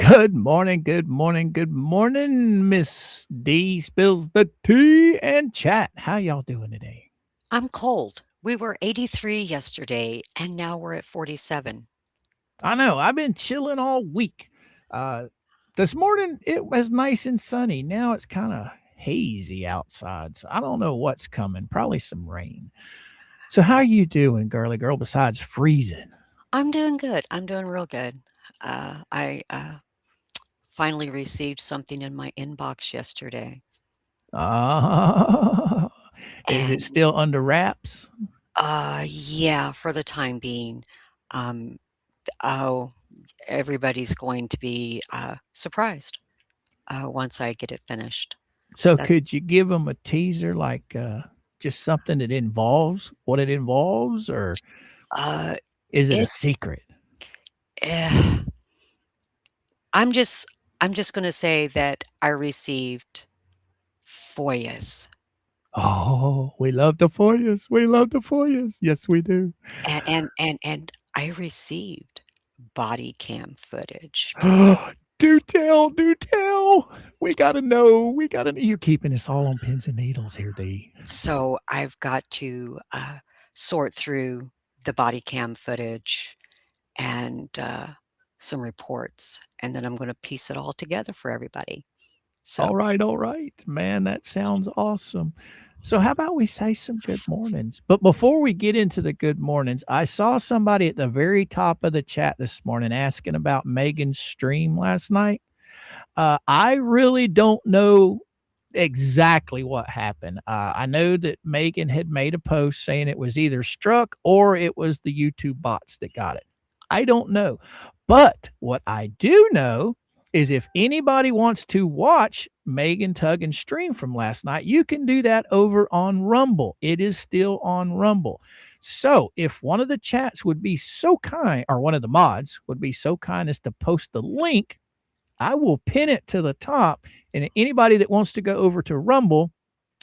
Good morning, good morning, good morning, Miss D spills the tea and chat. How y'all doing today? I'm cold. We were 83 yesterday, and now we're at 47. I know I've been chilling all week. Uh, this morning it was nice and sunny. Now it's kind of hazy outside, so I don't know what's coming. Probably some rain. So how you doing, girly girl? Besides freezing, I'm doing good. I'm doing real good. I finally received something in my inbox yesterday, uh, is it and still under wraps? yeah, for the time being, um, oh, everybody's going to be surprised once I get it finished. So That's could you give them a teaser, like just something that involves what it involves, or uh, is it a it. secret? Eh, I'm just I'm just going to say that I received FOIAs. Oh, we love the Foyers. We love the Foyers. Yes, we do. And I received body cam footage. Do tell, do tell. We gotta know. We gotta know. You're keeping us all on pins and needles here, D. So I've got to sort through the body cam footage and some reports, and then I'm going to piece it all together for everybody. So, All right, man. That sounds awesome. So, how about we say some good mornings? But before we get into the good mornings, I saw somebody at the very top of the chat this morning asking about Megan's stream last night. I really don't know exactly what happened. I know that Megan had made a post saying it was either struck or it was the YouTube bots that got it. I don't know. But what I do know is if anybody wants to watch Megan Tug and stream from last night, you can do that over on Rumble. It is still on Rumble. So if one of the chats would be so kind, or one of the mods would be so kind as to post the link, I will pin it to the top. And anybody that wants to go over to Rumble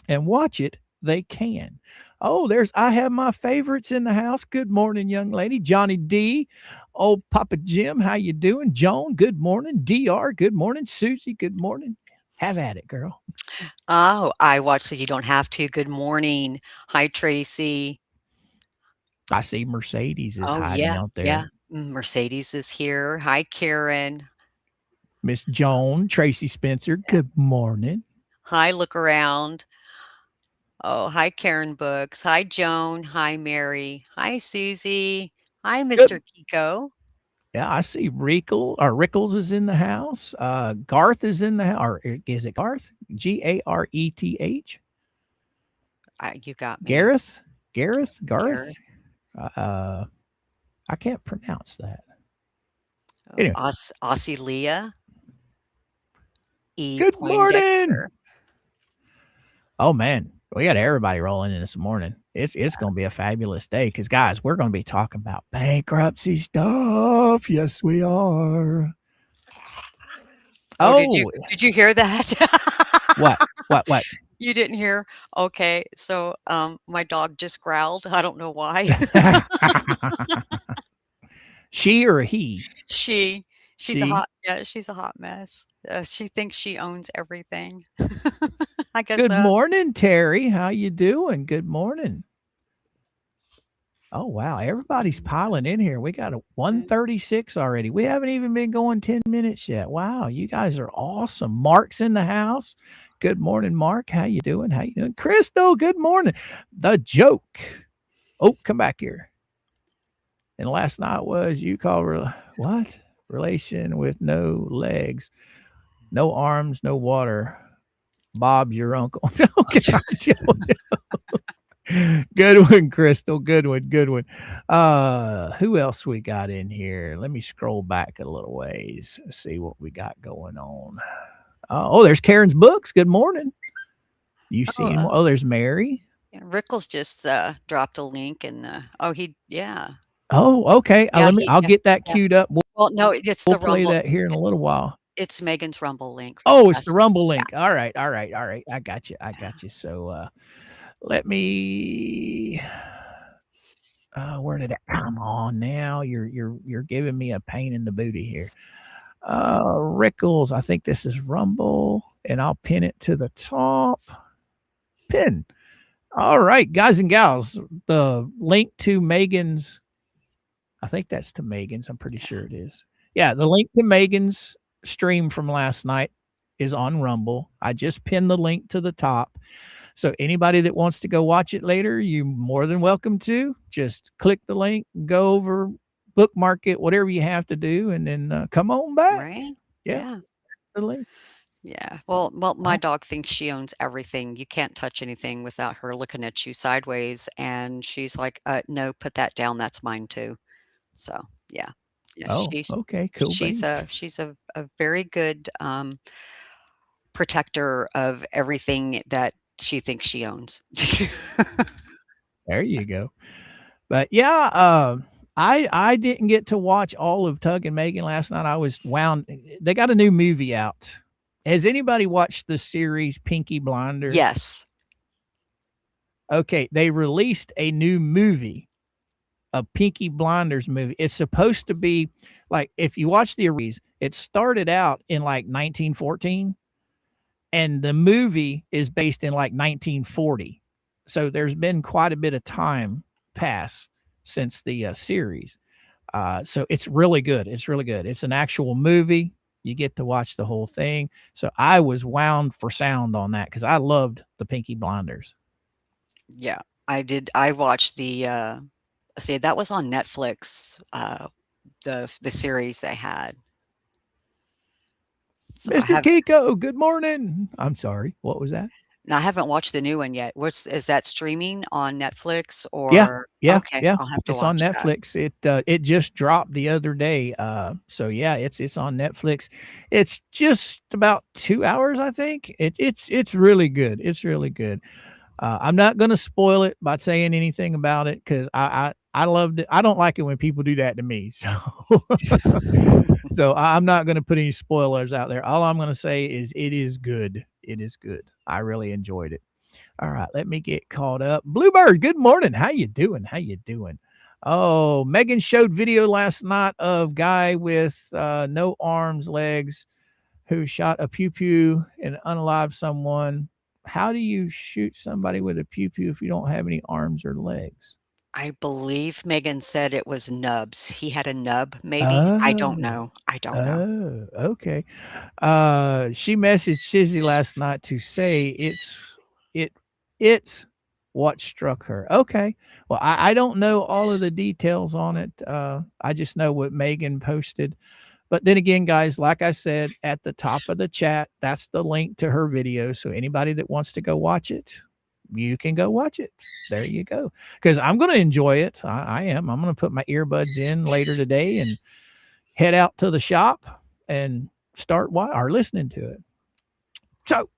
and watch it, they can. Oh, I have my favorites in the house. Good morning, young lady. Johnny D, old Papa Jim, how you doing? Joan, good morning. DR, good morning. Susie, good morning. Have at it, girl. oh, I watch so you don't have to. Good morning. Hi, Tracy. I see Mercedes is Oh, hiding yeah, out yeah. there. Mercedes is here. Hi, Karen. Miss Joan, Tracy Spencer, Yeah. good morning. Hi, look around. Oh, hi, Karen Books. Hi, Joan. Hi, Mary. Hi, Susie. Hi, Mr. Good. Kiko. Yeah, I see Rickles is in the house. Garth is in the house. Or is it Garth? Gareth? You got me. Gareth? Gareth? Garth? Garrett. Uh, I can't pronounce that. Oh, Anyway, Aussie Leah. E. good morning. Poindexter. Oh man, we got everybody rolling in this morning. It's going to be a fabulous day because guys, we're going to be talking about bankruptcy stuff. Yes, we are. Oh, did you Oh, did you hear that? what? What? You didn't hear? Okay, so, my dog just growled. I don't know why. She or he? She She. she's a hot mess. She thinks she owns everything. I guess, Good morning, Terry. How you doing? Good morning. Oh wow, everybody's piling in here. We got a uh 136 already. We haven't even been going 10 minutes yet. Wow, you guys are awesome. Mark's in the house. Good morning, Mark. How you doing? How you doing? Crystal, good morning. The joke. Oh, come back here. And last night was you call what? Relation with no legs, no arms, no water. Bob's your uncle. Okay, I'm joking. Good one, Crystal. Good one. Good one. Who else we got in here? Let me scroll back a little ways, see what we got going on. Oh, there's Karen's books. Good morning. You Oh, seen? Oh, there's Mary. yeah, Rickles just, dropped a link and, yeah. Oh, okay. Yeah, I'll yeah, get that yeah. queued up. We'll, Well, no, it's we'll the play Rumble. that here in a little It's while. it's Megan's Rumble link for Oh, it's the us. Rumble Yeah, link. All right, all right, all right. I got you. I got you. So let me where did it come on now? You're giving me a pain in the booty here. Rickles, I think this is Rumble, and I'll pin it to the top. Pin. All right, guys and gals, the link to Megan's, I think that's to Megan's. I'm pretty sure it is. Yeah, the link to Megan's stream from last night is on Rumble. I just pinned the link to the top. So anybody that wants to go watch it later, you're more than welcome to. Just click the link, go over, bookmark it, whatever you have to do, and then come on back. Right? Yeah, Yeah. the link. Yeah. Well, my Oh, dog thinks she owns everything. You can't touch anything without her looking at you sideways, and she's like, "No, put that down. That's mine too." So, yeah. Yeah, oh, okay, cool beans. she's a very good, protector of everything that she thinks she owns. There you go. But yeah, I didn't get to watch all of Tug and Megan last night. I was wound. They got a new movie out. Has anybody watched the series Pinky Blinders? Yes. Okay, they released a new movie, a Pinky Blinders movie. It's supposed to be like if you watch the series, it started out in like 1914 and the movie is based in like 1940. So there's been quite a bit of time pass since the series. So it's really good. It's really good. It's an actual movie. You get to watch the whole thing. So I was wound for sound on that because I loved the Pinky Blinders. Yeah, I did. I watched see, that was on Netflix, the series they had. So I Mr. have Kiko, good morning. I'm sorry. What was that? now I haven't watched the new one yet. What's is that streaming on Netflix Yeah, or yeah, okay, yeah. I'll have to It's on watch that. Netflix. It just dropped the other day. So yeah, it's on Netflix. It's just about 2 hours, I think. It's really good. It's really good. I'm not gonna spoil it by saying anything about it because I loved it. I don't like it when people do that to me. So so I'm not gonna put any spoilers out there. All I'm gonna say is it is good. It is good. I really enjoyed it. All right, let me get caught up. Bluebird, good morning. How you doing? How you doing? Oh, Megan showed video last night of guy with no arms, legs, who shot a pew pew and unalived someone. How do you shoot somebody with a pew pew if you don't have any arms or legs? I believe Megan said it was nubs. He had a nub, maybe? I don't Oh, know. I don't know. oh, okay. She messaged Shizzy last night to say it it's what struck her. Okay. Well, I don't know all of the details on it. I just know what Megan posted. But then again, guys, like I said at the top of the chat, that's the link to her video. So anybody that wants to go watch it, you can go watch it. There you go. Because I'm going to enjoy it. I am. I'm going to put my earbuds in later today and head out to the shop and start or listening to it. So,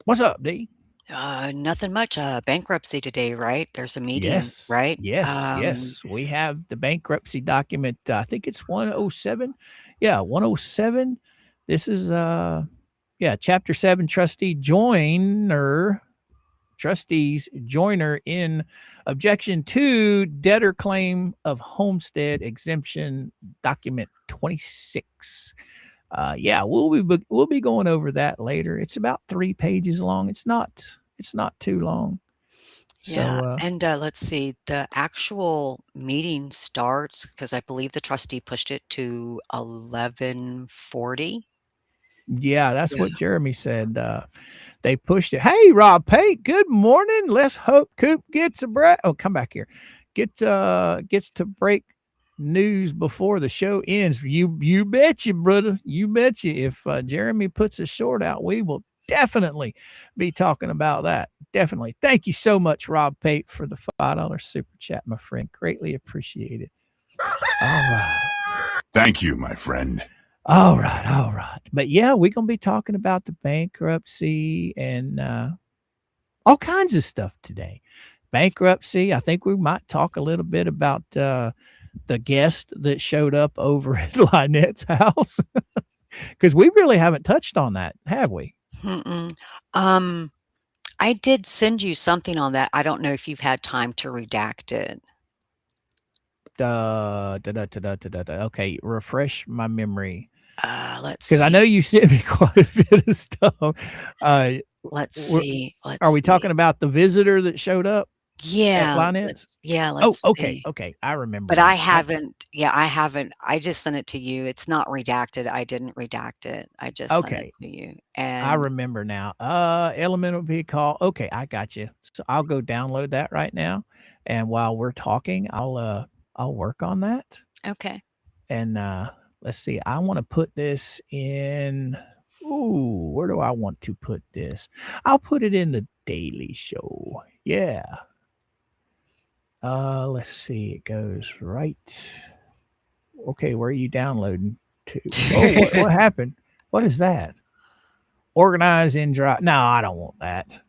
what's up, D? Nothing much. Bankruptcy today, right? There's a meeting, Yes, right? yes, yes. We have the bankruptcy document. I think it's 107. Yeah, 107. This is yeah, chapter 7 trustees joiner in objection to debtor claim of homestead exemption document 26. Yeah, we'll be going over that later. It's about 3 pages long. It's not too long. Yeah, So and, let's see, the actual meeting starts because I believe the trustee pushed it to 11:40. yeah, that's Yeah. what Jeremy said. They pushed it. Hey, Rob Pate, good morning. Let's hope Coop gets a break. Oh, come back here. Gets to break news before the show ends. You betcha, brother. You betcha. If Jeremy puts a short out, we will definitely be talking about that. Definitely. Thank you so much, Rob Pate, for the $5 super chat, my friend. Greatly appreciated. All right. Thank you, my friend. All right, all right. But yeah, we're gonna be talking about the bankruptcy and all kinds of stuff today. Bankruptcy. I think we might talk a little bit about the guest that showed up over at Lynette's house because we really haven't touched on that, have we? Mm-mm. Um, I did send you something on that. I don't know if you've had time to redact it. Okay, refresh my memory. Let's Because I know see. you sent me quite a bit of stuff. Let's We're, see. are Let's we talking see. about the visitor that showed up at Yeah, Lynette's? Oh, let's okay, see. okay. I remember But I now. haven't yeah, I haven't I just sent it to you. It's not redacted. I didn't redact it. I just sent it Okay, to you. I And remember now. Elemental be call. Okay, I got you. So I'll go download that right now, and while we're talking, I'll work on that. okay. And let's see. I want to put this in. Ooh, where do I want to put this? I'll put it in the Daily Show. Yeah. Let's see. It goes right. Okay, where are you downloading to? Oh, what happened? What is that? Organize in drive. No, I don't want that.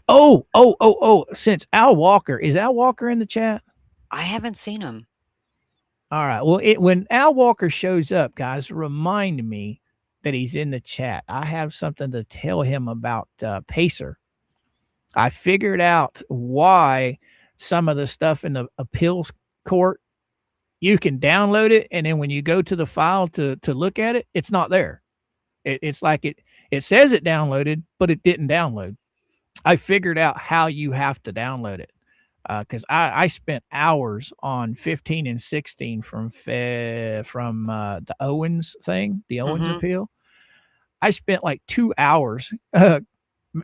Oh. Since Al Walker, is Al Walker in the chat? I haven't seen him. All right. Well, when Al Walker shows up, guys, remind me that he's in the chat. I have something to tell him about Pacer. I figured out why some of the stuff in the appeals court, you can download it, and then when you go to the file to look at it, it's not there. It's like it says it downloaded, but it didn't download. I figured out how you have to download it because I spent hours on 15 and 16 from the Owens thing, the Owens Mhm. appeal. I spent like 2 hours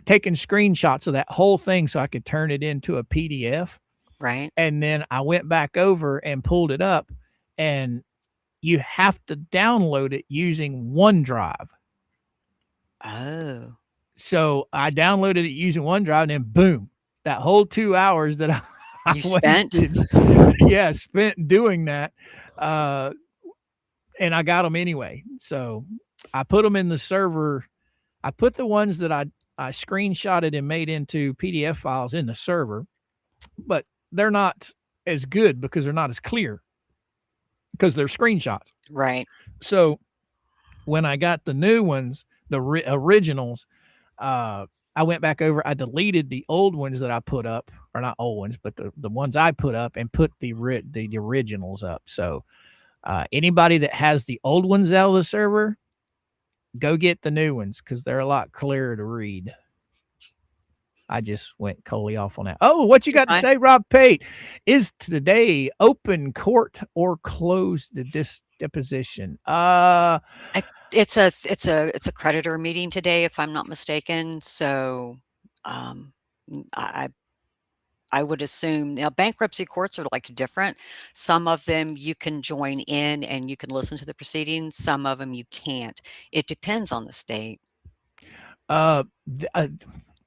taking screenshots of that whole thing so I could turn it into a PDF. Right. And then I went back over and pulled it up, and you have to download it using OneDrive. Oh. So I downloaded it using OneDrive, and then boom, that whole 2 hours that I You spent? wasted, yeah, spent doing that, and I got them anyway. So I put them in the server. I put the ones that I screenshotted and made into PDF files in the server, but they're not as good because they're not as clear because they're screenshots. Right. So when I got the new ones, the originals, I went back over. I deleted the old ones that I put up, or not old ones, but the ones I put up, and put the originals up. So anybody that has the old ones out of the server, go get the new ones because they're a lot clearer to read. I just went Coley off on that. Oh, what you You're got to fine. say, Rob Pate? Is today open court or closed this deposition? It's a creditor meeting today, if I'm not mistaken. So, um, I would assume now bankruptcy courts are like different. Some of them you can join in and you can listen to the proceedings. Some of them you can't. It depends on the state. Uh,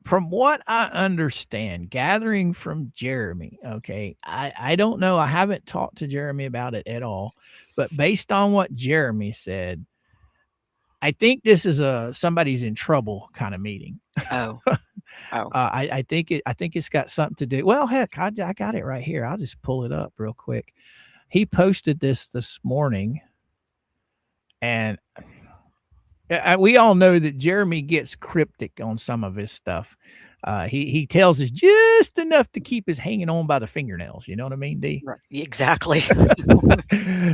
from what I understand, gathering from Jeremy, okay, I don't know. I haven't talked to Jeremy about it at all, but based on what Jeremy said, I think this is a somebody's in trouble kind of meeting. Oh, oh, I think it's got something to do. Well, heck, I got it right here. I'll just pull it up real quick. He posted this morning, and we all know that Jeremy gets cryptic on some of his stuff. He tells us just enough to keep us hanging on by the fingernails. You know what I mean, D? right, exactly.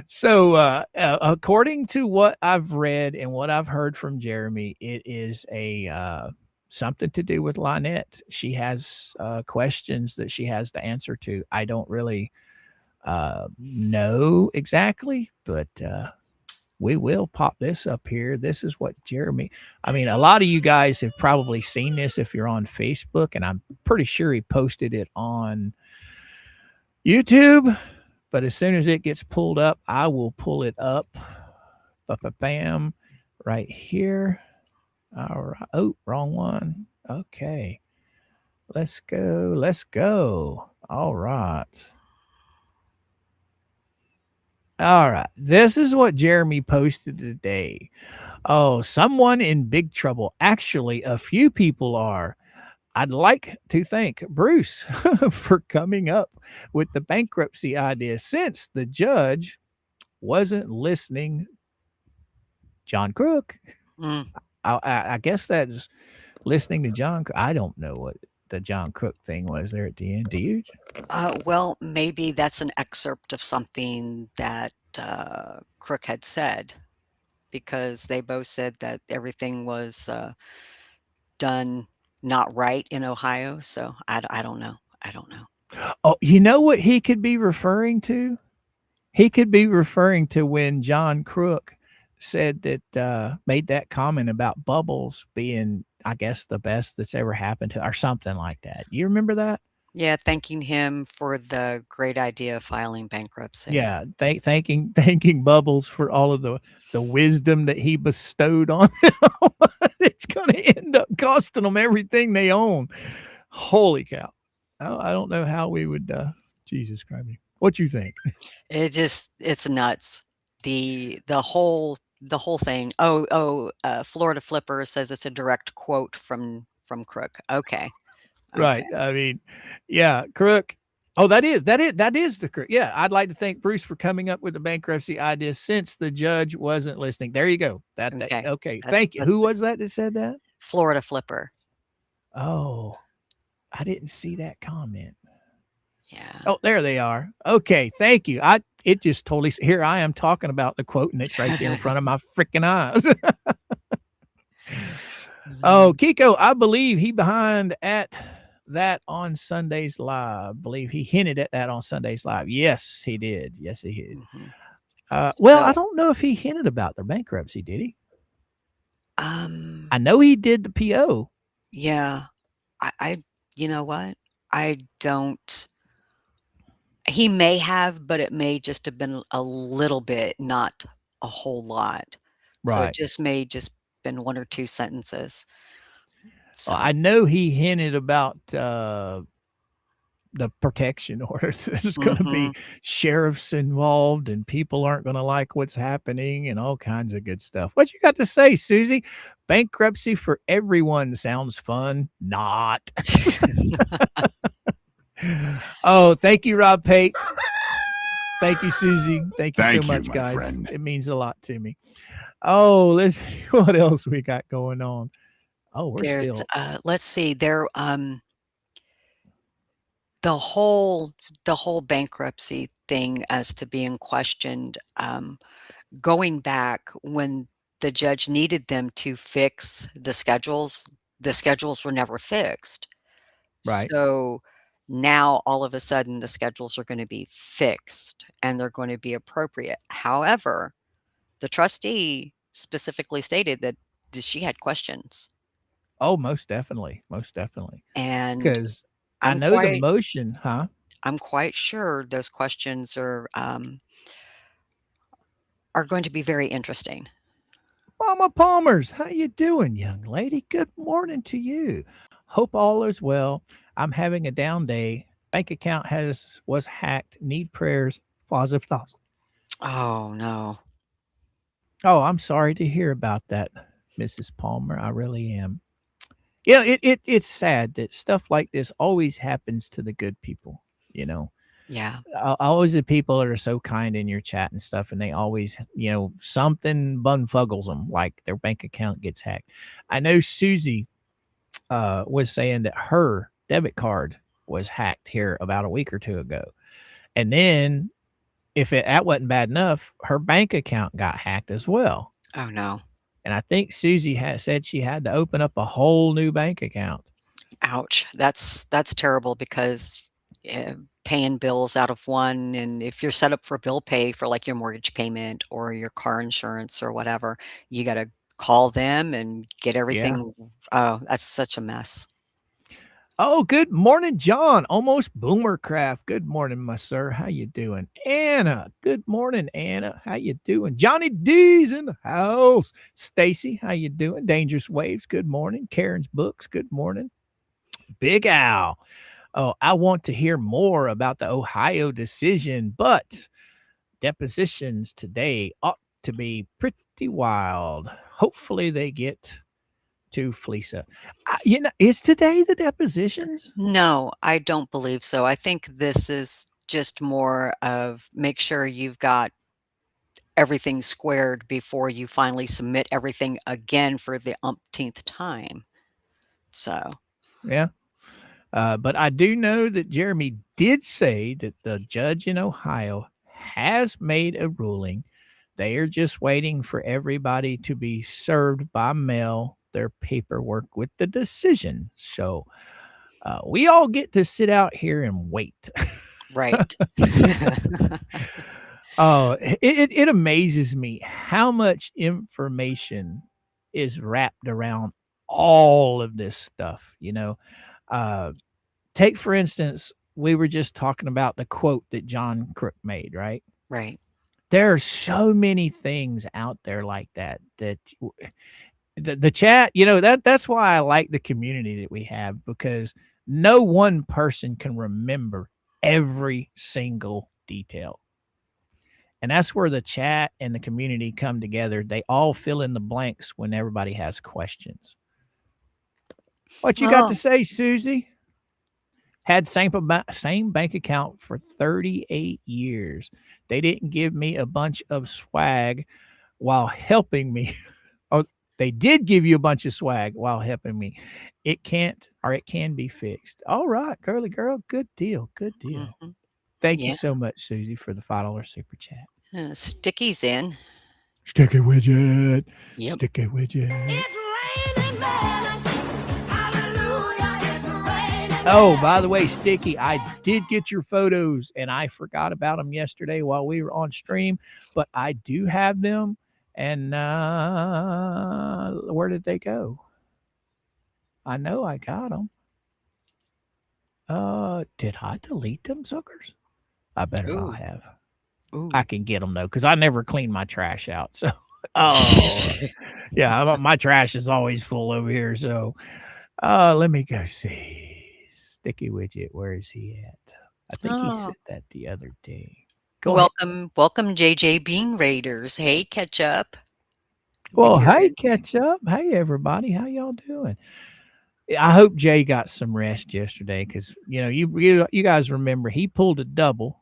So, according to what I've read and what I've heard from Jeremy, it is a something to do with Lynette. She has questions that she has to answer to. I don't really know exactly, but we will pop this up here. This is what Jeremy, I mean, a lot of you guys have probably seen this if you're on Facebook, and I'm pretty sure he posted it on YouTube. But as soon as it gets pulled up, I will pull it up. Bam, right here. All right. Oh, wrong one. Okay. Let's go. Let's go. All right. All right. This is what Jeremy posted today. Oh, someone in big trouble. Actually, a few people are. I'd like to thank Bruce for coming up with the bankruptcy idea since the judge wasn't listening. John Crook. Mm. I guess that's listening to John. I don't know what the John Crook thing was there at the end. Do you? Well, maybe that's an excerpt of something that Crook had said. because they both said that everything was done not right in Ohio. So I don't know. I don't know. Oh, you know what he could be referring to? He could be referring to when John Crook said that, made that comment about Bubbles being, I guess, the best that's ever happened to or something like that. You remember that? Yeah, thanking him for the great idea of filing bankruptcy. Yeah, thanking Bubbles for all of the wisdom that he bestowed on them. It's gonna end up costing them everything they own. Holy cow. I don't know how we would, Jesus Christ. What you think? It's nuts. The whole thing. Florida Flipper says it's a direct quote from Crook. Okay. Okay. Right. I mean, yeah, Crook. Oh, that is the Crook. Yeah, I'd like to thank Bruce for coming up with the bankruptcy idea since the judge wasn't listening. There you go. That Okay. okay. That's Thank you. that's Who was that said that? Florida Flipper. Oh, I didn't see that comment. Yeah. Oh, there they are. Okay, thank you. It just totally here I am talking about the quote and it's right there in front of my freaking eyes. Oh, Kiko, I believe he behind at that on Sunday's Live. I believe he hinted at that on Sunday's Live. Yes, he did. Yes, he did. Well, I So, don't know if he hinted about the bankruptcy, did he? um, I know he did the PO. yeah, I you know what? I don't he may have, but it may just have been a little bit, not a whole lot. So it Right. just may just been 1 or 2 sentences. Well, So I know he hinted about the protection orders. There's going to be mhm. sheriffs involved and people aren't going to like what's happening and all kinds of good stuff. What you got to say, Susie? Bankruptcy for everyone sounds fun. Not. Oh, thank you, Rob Pate. Thank you, Susie. Thank you so Thank you, much, my guys. friend. It means a lot to me. Oh, let's see what else we got going on. Oh, we're There's, still let's see, the whole the whole bankruptcy thing as to being questioned, going back when the judge needed them to fix the schedules were never fixed. right. So now all of a sudden the schedules are going to be fixed and they're going to be appropriate. However, the trustee specifically stated that she had questions. Oh, most definitely. Most definitely. And Because I I'm know the quite motion, huh? I'm quite sure those questions are going to be very interesting. Mama Palmers, how you doing, young lady? Good morning to you. Hope all is well. I'm having a down day. Bank account was hacked. Need prayers. Positive thoughts. Oh no. Oh, I'm sorry to hear about that, Mrs. Palmer. I really am. Yeah, it's sad that stuff like this always happens to the good people, you know. Yeah. Always the people that are so kind in your chat and stuff, and they always, something bunfuggles them, like their bank account gets hacked. I know Susie was saying that her debit card was hacked here about a week or two ago, and then if that wasn't bad enough, her bank account got hacked as well. Oh no. And I think Susie had said she had to open up a whole new bank account. Ouch. That's terrible because paying bills out of one, and if you're set up for bill pay for like your mortgage payment or your car insurance or whatever, you got to call them and get Yeah. everything. Oh, that's such a mess. Oh, good morning, John. Almost Boomercraft. Good morning, my sir. How you doing? Anna. Good morning, Anna. How you doing? Johnny D's in the house. Stacy, how you doing? Dangerous Waves. Good morning. Karen's Books. Good morning. Big Al. Oh, I want to hear more about the Ohio decision, but depositions today ought to be pretty wild. Hopefully they get to Fleesa. Is today the depositions? No, I don't believe so. I think this is just more of make sure you've got everything squared before you finally submit everything again for the umpteenth time. So, Yeah. But I do know that Jeremy did say that the judge in Ohio has made a ruling They are just waiting for everybody to be served by mail their paperwork with the decision. So we all get to sit out here and wait. Right. Oh, it amazes me how much information is wrapped around all of this stuff. Take for instance, we were just talking about the quote that John Crook made, right? Right. There are so many things out there like that the chat, that's why I like the community that we have, because no one person can remember every single detail. And that's where the chat and the community come together. They all fill in the blanks when everybody has questions. What you got to say, Susie? Had same bank account for 38 years. They didn't give me a bunch of swag while helping me. Oh, they did give you a bunch of swag while helping me. It can be fixed. All right, girly girl. Good deal. Good deal. Mhm. Thank you Yeah. so much, Susie, for the $5 super chat. Sticky's in. Sticky widget. Yep. Sticky widget. Oh, by the way, Sticky, I did get your photos and I forgot about them yesterday while we were on stream, but I do have them. And where did they go? I know I got them. Did I delete them suckers? I better not have. Ooh. I can get them though, because I never clean my trash out. So, oh, yeah, my trash is always full over here. So, let me go see. Sticky widget, where is he at? I think he said that the other day. Go ahead. Welcome, JJ Bean Raiders. Hey, catch up. Well, hey, catch up. Hey, everybody. How y'all doing? I hope Jay got some rest yesterday because, you guys remember he pulled a double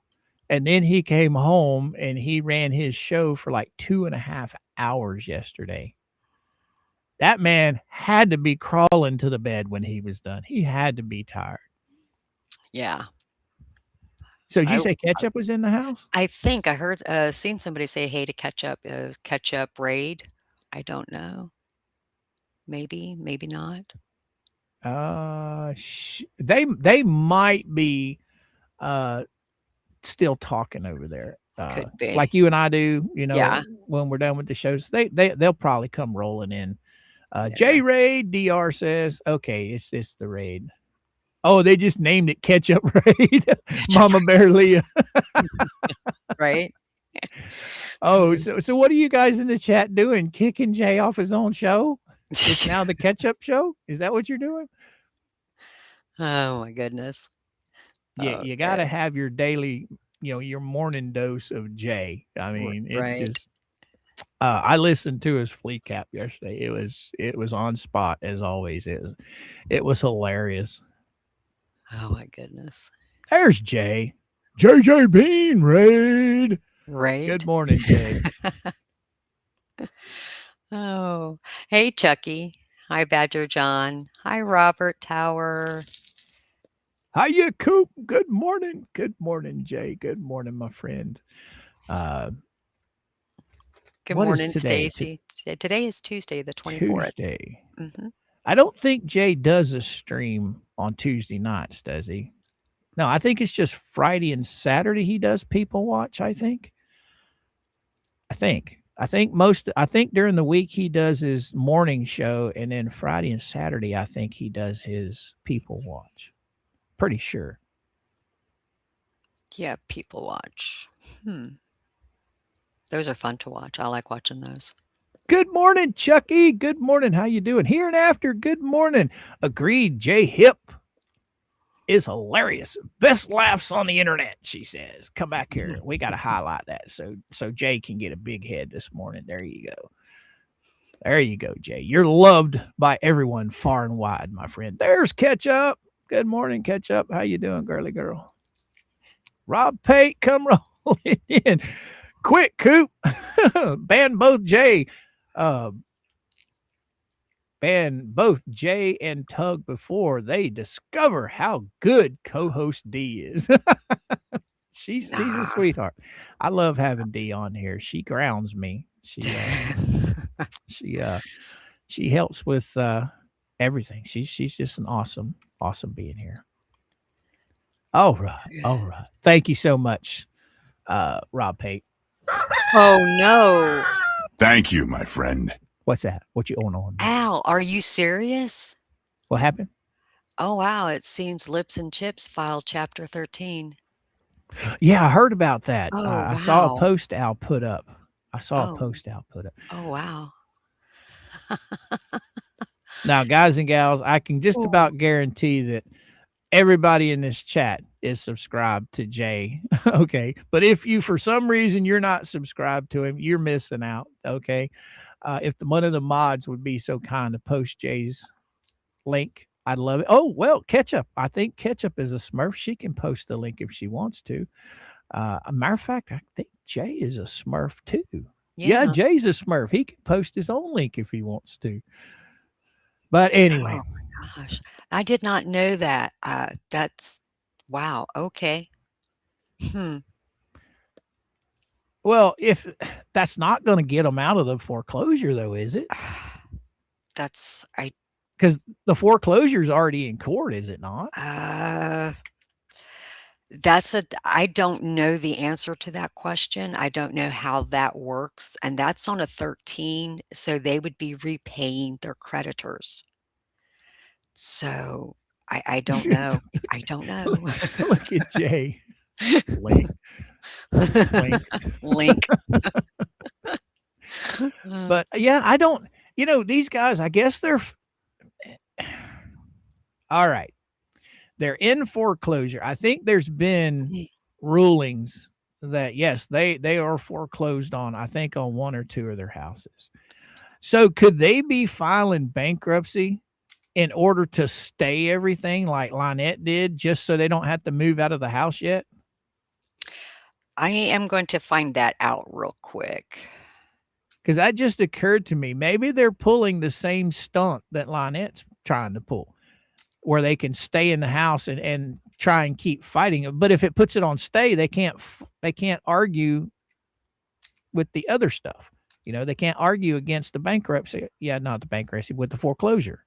and then he came home and he ran his show for like 2.5 hours yesterday. That man had to be crawling to the bed when he was done. He had to be tired. Yeah. So did you say Ketchup was in the house? I think I heard, seen somebody say, hey to Ketchup raid. I don't know. Maybe, maybe not. They might be still talking over there. Could be. Like you and I do, Yeah. when we're done with the shows. They'll probably come rolling in. J Raid DR says, okay, it's the raid. Oh, they just named it Ketchup Raid. Mama Bear Leah. Right. Oh, so what are you guys in the chat doing? Kicking Jay off his own show? It's now the Ketchup Show? Is that what you're doing? Oh my goodness. Yeah, you got to have your daily, your morning dose of Jay. I mean, it's just. I listened to his flea cap yesterday. It was on spot as always. It was hilarious. Oh my goodness. There's Jay. JJ Bean Raid. Right. Good morning, Jay. Oh, hey, Chucky. Hi, Badger John. Hi, Robert Tower. Hiya, Coop. Good morning. Good morning, Jay. Good morning, my friend. Good morning, Stacy. Today is Tuesday, the 24th. Tuesday. Mm-hmm. I don't think Jay does a stream on Tuesday nights, does he? No, I think it's just Friday and Saturday he does People Watch, I think. I think during the week he does his morning show, and then Friday and Saturday I think he does his People Watch. Pretty sure. Yeah, People Watch. Those are fun to watch. I like watching those. Good morning, Chucky. Good morning. How you doing? Here and after, good morning. Agreed, Jay Hip is hilarious. Best laughs on the internet, she says. Come back here. We got to highlight that so Jay can get a big head this morning. There you go. There you go, Jay. You're loved by everyone far and wide, my friend. There's Ketchup. Good morning, Ketchup. How you doing, girly girl? Rob Pate, come rolling in. Quick, Coop. Ban both Jay. Ban both Jay and Tug before they discover how good co-host D is. She's a Nah. sweetheart. I love having Dee on here. She grounds me. She she helps with everything. She's just an awesome being here. All right, all right. Thank you so much, Rob Pate. Oh, no. Thank you, my friend. What's that? What you on? Al, are you serious? What happened? Oh, wow. It seems Lips and Chips filed Chapter 13. Yeah, I heard about that. Oh, I saw a wow. post Al put up. Oh, oh, wow. Now, guys and gals, I can just Oh, about guarantee that everybody in this chat is subscribed to Jay. Okay. But if you, for some reason, you're not subscribed to him, you're missing out. Okay. If one of the mods would be so kind to post Jay's link, I'd love it. Oh, well, Ketchup. I think Ketchup is a Smurf. She can post the link if she wants to. A matter of fact, I think Jay is a Smurf too. Yeah, yeah. Jay's a Smurf. He can post his own link if he wants to. But anyway, Oh my gosh. I did not know that. That's wow. Okay. Hmm. well, if that's not going to get them out of the foreclosure, though, is it? That's Because the foreclosure is already in court, is it not? I don't know the answer to that question. I don't know how that works. And that's on a 13, so they would be repaying their creditors. So I don't know. I don't know. Look at Jay. Link. Link. Link. But yeah, I don't, these guys, I guess they're all right. They're in foreclosure. I think there's been rulings that yes, they are foreclosed on, I think on one or two of their houses. So could they be filing bankruptcy in order to stay everything like Lynette did, just so they don't have to move out of the house yet? I am going to find that out real quick. Because that just occurred to me. Maybe they're pulling the same stunt that Lynette's trying to pull, where they can stay in the house and try and keep fighting it. But if it puts it on stay, they can't argue with the other stuff. They can't argue against the bankruptcy. Yeah, not the bankruptcy, with the foreclosure.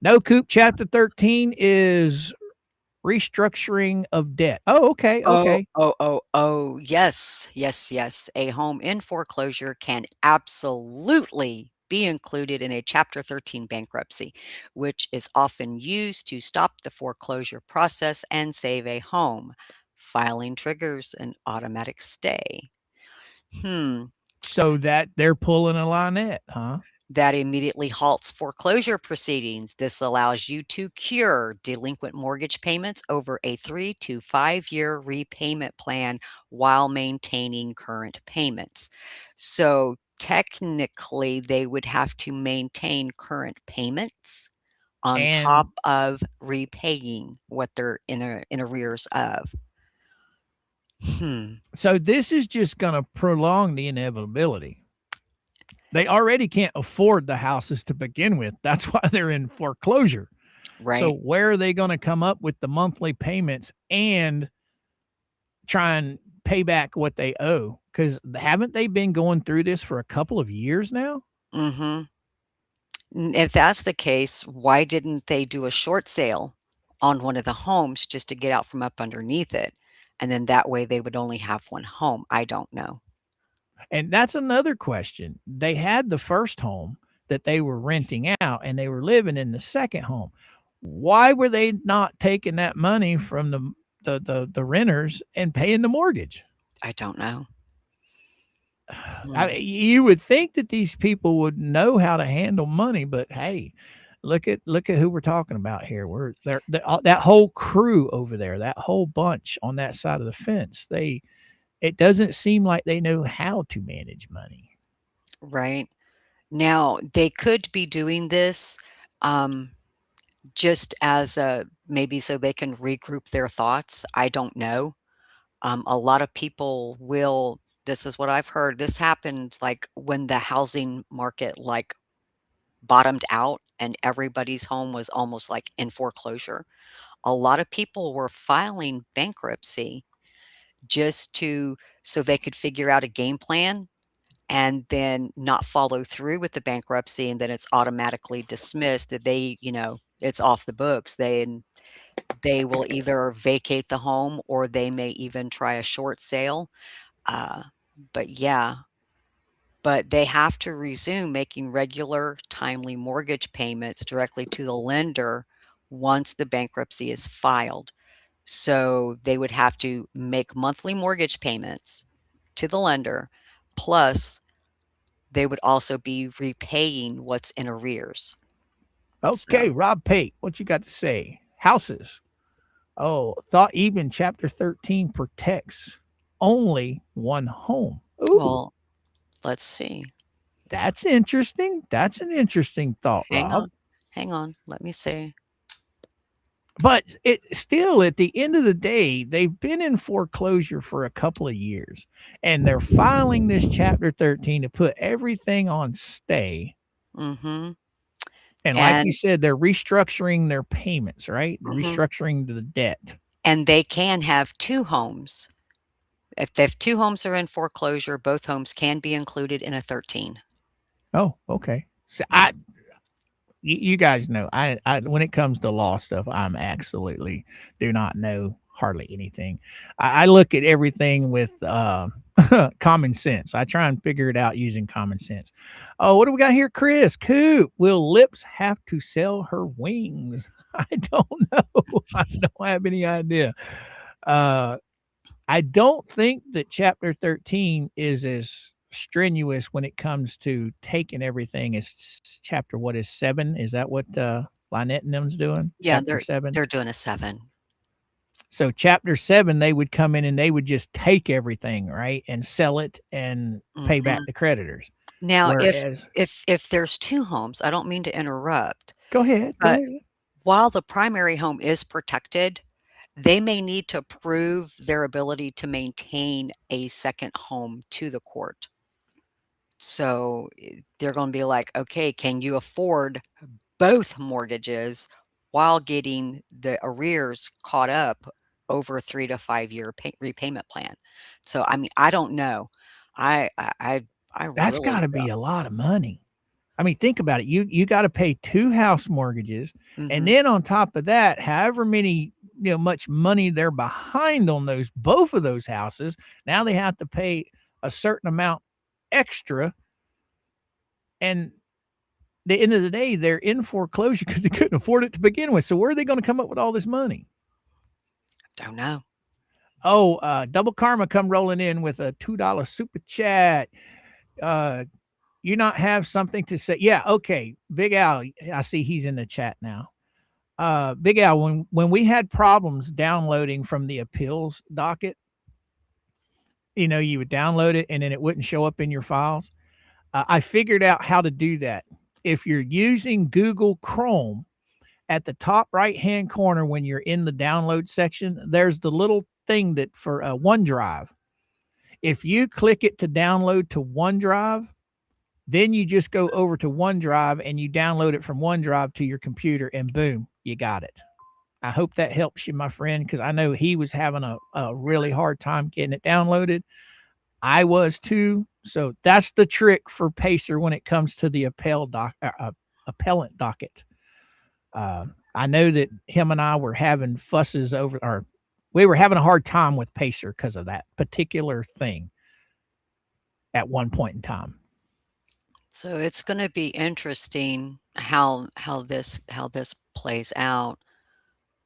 No, Coop, Chapter 13 is restructuring of debt. Oh, okay, okay. Yes, yes, yes. A home in foreclosure can absolutely be included in a Chapter 13 bankruptcy, which is often used to stop the foreclosure process and save a home. Filing triggers an automatic stay. So that they're pulling a Lynette, huh? That immediately halts foreclosure proceedings. This allows you to cure delinquent mortgage payments over a 3 to 5 year repayment plan while maintaining current payments. So technically, they would have to maintain current payments on top And of repaying what they're in arrears of. so this is just going to prolong the inevitability. They already can't afford the houses to begin with. That's why they're in foreclosure. Right. So where are they going to come up with the monthly payments and try and pay back what they owe? Because haven't they been going through this for a couple of years now? If that's the case, why didn't they do a short sale on one of the homes just to get out from up underneath it? And then that way they would only have one home. I don't know. And that's another question. They had the first home that they were renting out and they were living in the second home. Why were they not taking that money from the renters and paying the mortgage? I don't know. You would think that these people would know how to handle money, but hey, look at who we're talking about here. We're there, that whole crew over there, that whole bunch on that side of the fence. It doesn't seem like they know how to manage money. Right. Now, they could be doing this just as maybe so they can regroup their thoughts. I don't know. A lot of people will, this is what I've heard. This happened like when the housing market like bottomed out and everybody's home was almost like in foreclosure. A lot of people were filing bankruptcy just so they could figure out a game plan and then not follow through with the bankruptcy, and then it's automatically dismissed, that it's off the books. They will either vacate the home or they may even try a short sale. Uh, but yeah, but they have to resume making regular, timely mortgage payments directly to the lender once the bankruptcy is filed. So they would have to make monthly mortgage payments to the lender, plus they would also be repaying what's in arrears. Okay, So, Rob Pate, what you got to say? Houses. Oh, thought even Chapter 13 protects only one home. Ooh, well, let's see. that's interesting. That's an interesting thought, Hang Rob. on. Hang on. Let me see. But it still, at the end of the day, they've been in foreclosure for a couple of years, and they're filing this Chapter 13 to put everything on stay. Mhm. And like you And said, they're restructuring their payments, right? They're mhm. restructuring the debt. And they can have 2 homes. If 2 homes are in foreclosure, both homes can be included in a 13. Oh, okay. So you guys know, I when it comes to law stuff, I'm absolutely do not know hardly anything. I look at everything with common sense. I try and figure it out using common sense. Oh, what do we got here, Chris? Coop, will Lips have to sell her wings? I don't know. I don't have any idea. Uh, I don't think that Chapter 13 is as strenuous when it comes to taking everything as chapter what is 7? Is that what Lynette and them's doing? Yeah, Chapter 7? they're doing a 7. So chapter 7, they would come in and they would just take everything, right? And sell it and pay back Mhm. the creditors. Now, Whereas if there's 2 homes, I don't mean to interrupt, go ahead, go but ahead. while the primary home is protected, they may need to prove their ability to maintain a second home to the court. So, they're gonna be like, "Okay, can you afford both mortgages while getting the arrears caught up over a 3 to 5-year repayment plan?" So, I mean, I don't know. I That's really gotta be don't. a lot of money. I mean, think about it. You gotta pay 2 house mortgages, and Mhm. then on top of that, however many, much money they're behind on those both of those houses, now they have to pay a certain amount extra, and the end of the day, they're in foreclosure because they couldn't afford it to begin with. So where are they gonna come up with all this money? Don't know. Oh, Double Karma come rolling in with a $2 super chat. Uh, you not have something to say? Yeah, okay. Big Al, I see he's in the chat now. Big Al, when we had problems downloading from the appeals docket, you would download it and then it wouldn't show up in your files. I figured out how to do that. If you're using Google Chrome, at the top right hand corner when you're in the download section, there's the little thing that for OneDrive. If you click it to download to OneDrive, then you just go over to OneDrive and you download it from OneDrive to your computer, and boom, you got it. I hope that helps you, my friend, because I know he was having a really hard time getting it downloaded. I was too. So that's the trick for Pacer when it comes to the appellant docket. I know that him and I were having fusses over, or we were having a hard time with Pacer because of that particular thing at one point in time. So, it's gonna be interesting how this plays out.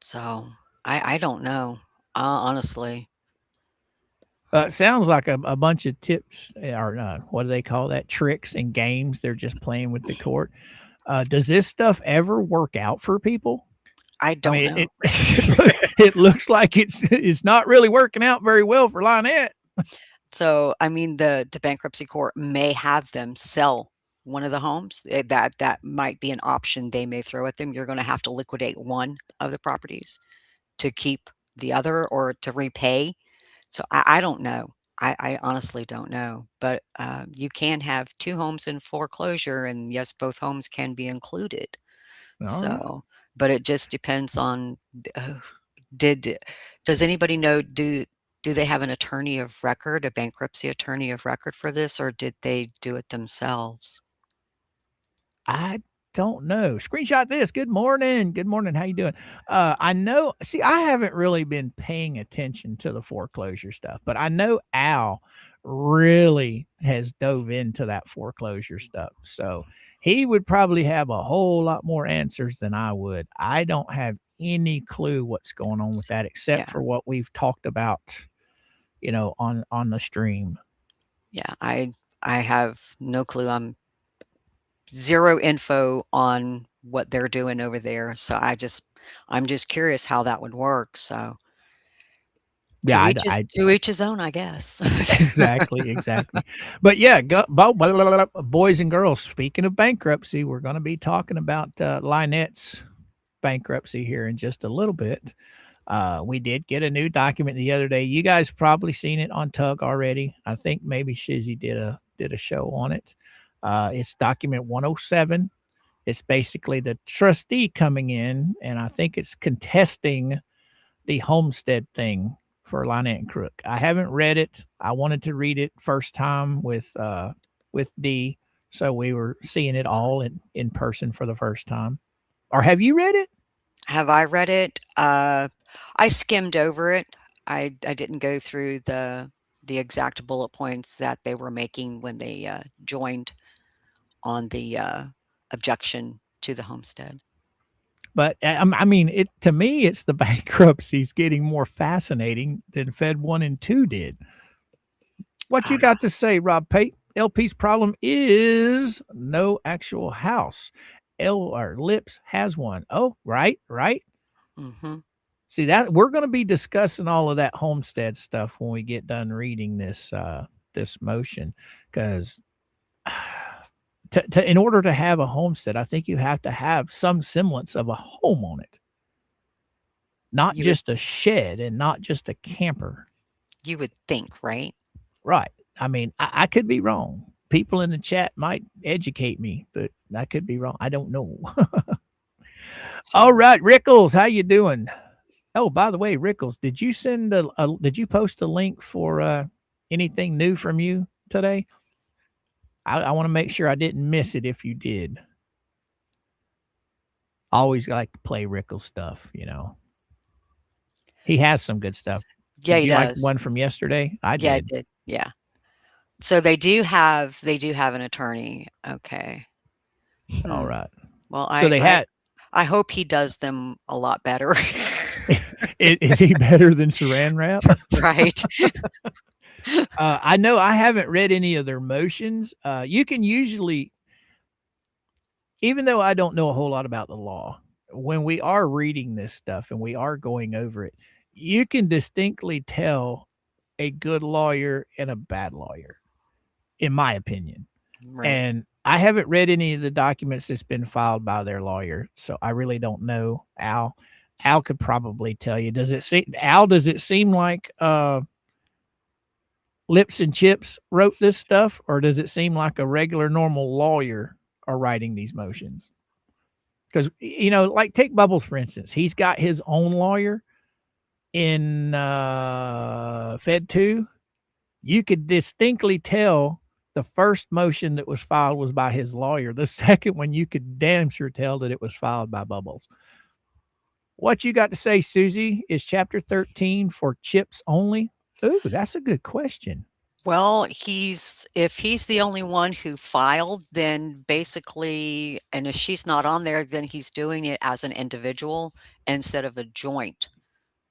So, I don't know, honestly. It sounds like a bunch of tips or what do they call that? Tricks and games. They're just playing with the court. Does this stuff ever work out for people? I I don't mean, know. it looks like it's not really working out very well for Lynette. So, I mean, the bankruptcy court may have them sell one of the homes. That might be an option they may throw at them. You're gonna have to liquidate one of the properties to keep the other or to repay. So, I don't know. I honestly don't know, but, you can have 2 homes in foreclosure, and yes, both homes can be included. All right. So, but it just depends on, did does anybody know, Do they have an attorney of record, a bankruptcy attorney of record for this, or did they do it themselves? I don't know. Screenshot this. Good morning. Good morning. How you doing? I know. See, I haven't really been paying attention to the foreclosure stuff, but I know Al really has dove into that foreclosure stuff. So he would probably have a whole lot more answers than I would. I don't have any clue what's going on with that, except Yeah. for what we've talked about, on the stream. Yeah, I have no clue. I'm zero info on what they're doing over there. So I'm just curious how that would work. So Yeah, to each his own, I guess. exactly, exactly. But yeah, boys and girls, speaking of bankruptcy, we're going to be talking about Lynette's bankruptcy here in just a little bit. We did get a new document the other day. You guys probably seen it on Tug already. I think maybe Shizzy did a show on it. It's document 107. It's basically the trustee coming in, and I think it's contesting the homestead thing for Lynette and Crook. I haven't read it. I wanted to read it first time with D, so we were seeing it all in person for the first time. Or have you read it? Have I read it? I skimmed over it. I didn't go through the exact bullet points that they were making when they joined on the objection to the homestead. But I mean, it to me, it's the bankruptcies getting more fascinating than Fed 1 and 2 did. What you got to say, Rob Pate? LP's problem is no actual house. L or Lips has one. Oh, right, right. Mm-hmm. See that we're going to be discussing all of that homestead stuff when we get done reading this motion, because in order to have a homestead, I think you have to have some semblance of a home on it, not You would just a shed and not just a camper. you would think, right? Right. I mean, I could be wrong. People in the chat might educate me, but I could be wrong. I don't know. All So right, Rickles, how you doing? Oh, by the way, Rickles, did you send did you post a link for anything new from you today? I want to make sure I didn't miss it if you did. Always like to play Rickles stuff, He has some good stuff. yeah, Did he you like does. one from yesterday? I Yeah, I did. did. Yeah. So they do have an attorney. Okay. All Hmm. right. Well, So they had I hope he does them a lot better. is he better than Saran Wrap? Right. I know I haven't read any of their motions. You can usually, even though I don't know a whole lot about the law, when we are reading this stuff and we are going over it, you can distinctly tell a good lawyer and a bad lawyer, in my opinion. Right. And I haven't read any of the documents that's been filed by their lawyer, so I really don't know. Al could probably tell you. Does it seem like Lips and Chips wrote this stuff, or does it seem like a regular normal lawyer are writing these motions? Because like take Bubbles for instance, he's got his own lawyer in Fed 2. You could distinctly tell the first motion that was filed was by his lawyer. The second one, you could damn sure tell that it was filed by Bubbles. What you got to say, Susie? Is chapter 13 for chips only? Ooh, that's a good question. Well, if he's the only one who filed, then basically, and if she's not on there, then he's doing it as an individual instead of a joint.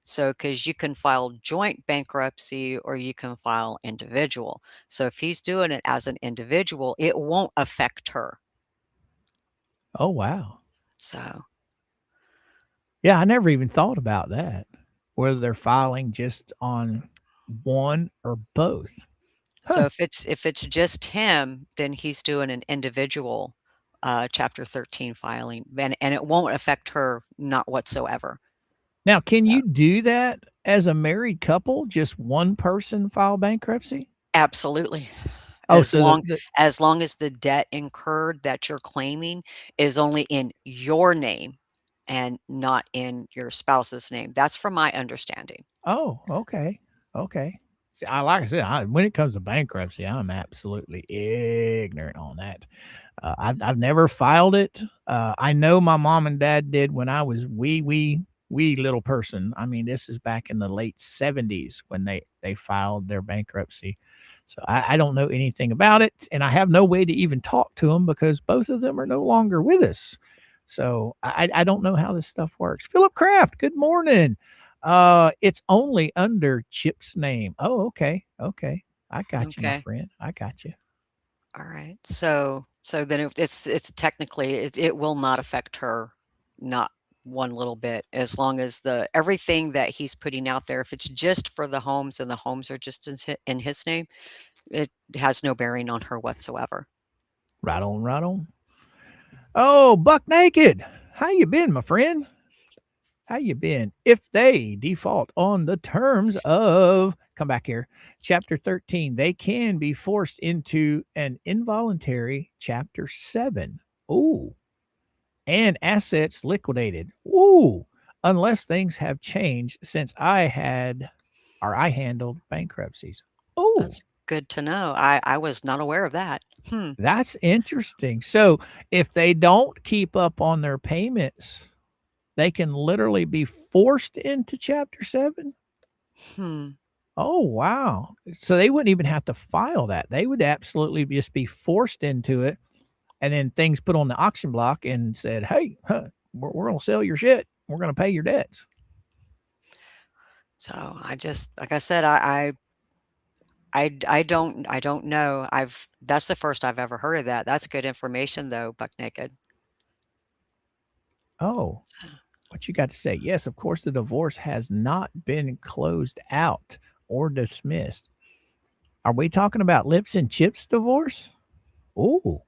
So, because you can file joint bankruptcy or you can file individual. So, if he's doing it as an individual, it won't affect her. Oh, wow. So, Yeah, I never even thought about that. Whether they're filing just on one or both. so Huh. if it's just him, then he's doing an individual Chapter 13 filing, and it won't affect her, not whatsoever. Now, can So, you do that as a married couple? Just one person file bankruptcy? absolutely. Oh, As so long as long as the debt incurred that you're claiming is only in your name and not in your spouse's name. That's from my understanding. oh, okay. Okay. See, like I said, when it comes to bankruptcy, I'm absolutely ignorant on that. I've never filed it. I know my mom and dad did when I was wee little person. I mean, this is back in the late '70s when they filed their bankruptcy. So I don't know anything about it, and I have no way to even talk to them because both of them are no longer with us. So I don't know how this stuff works. Philip Kraft, good morning. It's only under Chip's name. Oh, okay. Okay. I got you, my Okay. friend. I got you. All right. So then it's technically it will not affect her, not one little bit, as long as the everything that he's putting out there, if it's just for the homes and the homes are just in his name, it has no bearing on her whatsoever. Right on, right on. Oh, Buck Naked. How you been, my friend? How you been? If they default on the terms of come back here, chapter 13, they can be forced into an involuntary chapter 7. Ooh. And assets liquidated. Ooh. Unless things have changed since I handled bankruptcies. Ooh. That's good to know. I was not aware of that. That's interesting. So if they don't keep up on their payments, they can literally be forced into chapter 7? Hmm. Oh, wow. So they wouldn't even have to file that. They would absolutely just be forced into it, and then things put on the auction block and said, "Hey, we're gonna sell your shit. We're gonna pay your debts." So I just like I said, I don't know. That's the first I've ever heard of that. That's good information though, Buck Naked. Oh, So, what you got to say? Yes, of course, the divorce has not been closed out or dismissed. Are we talking about Lips and Chips divorce? Oh,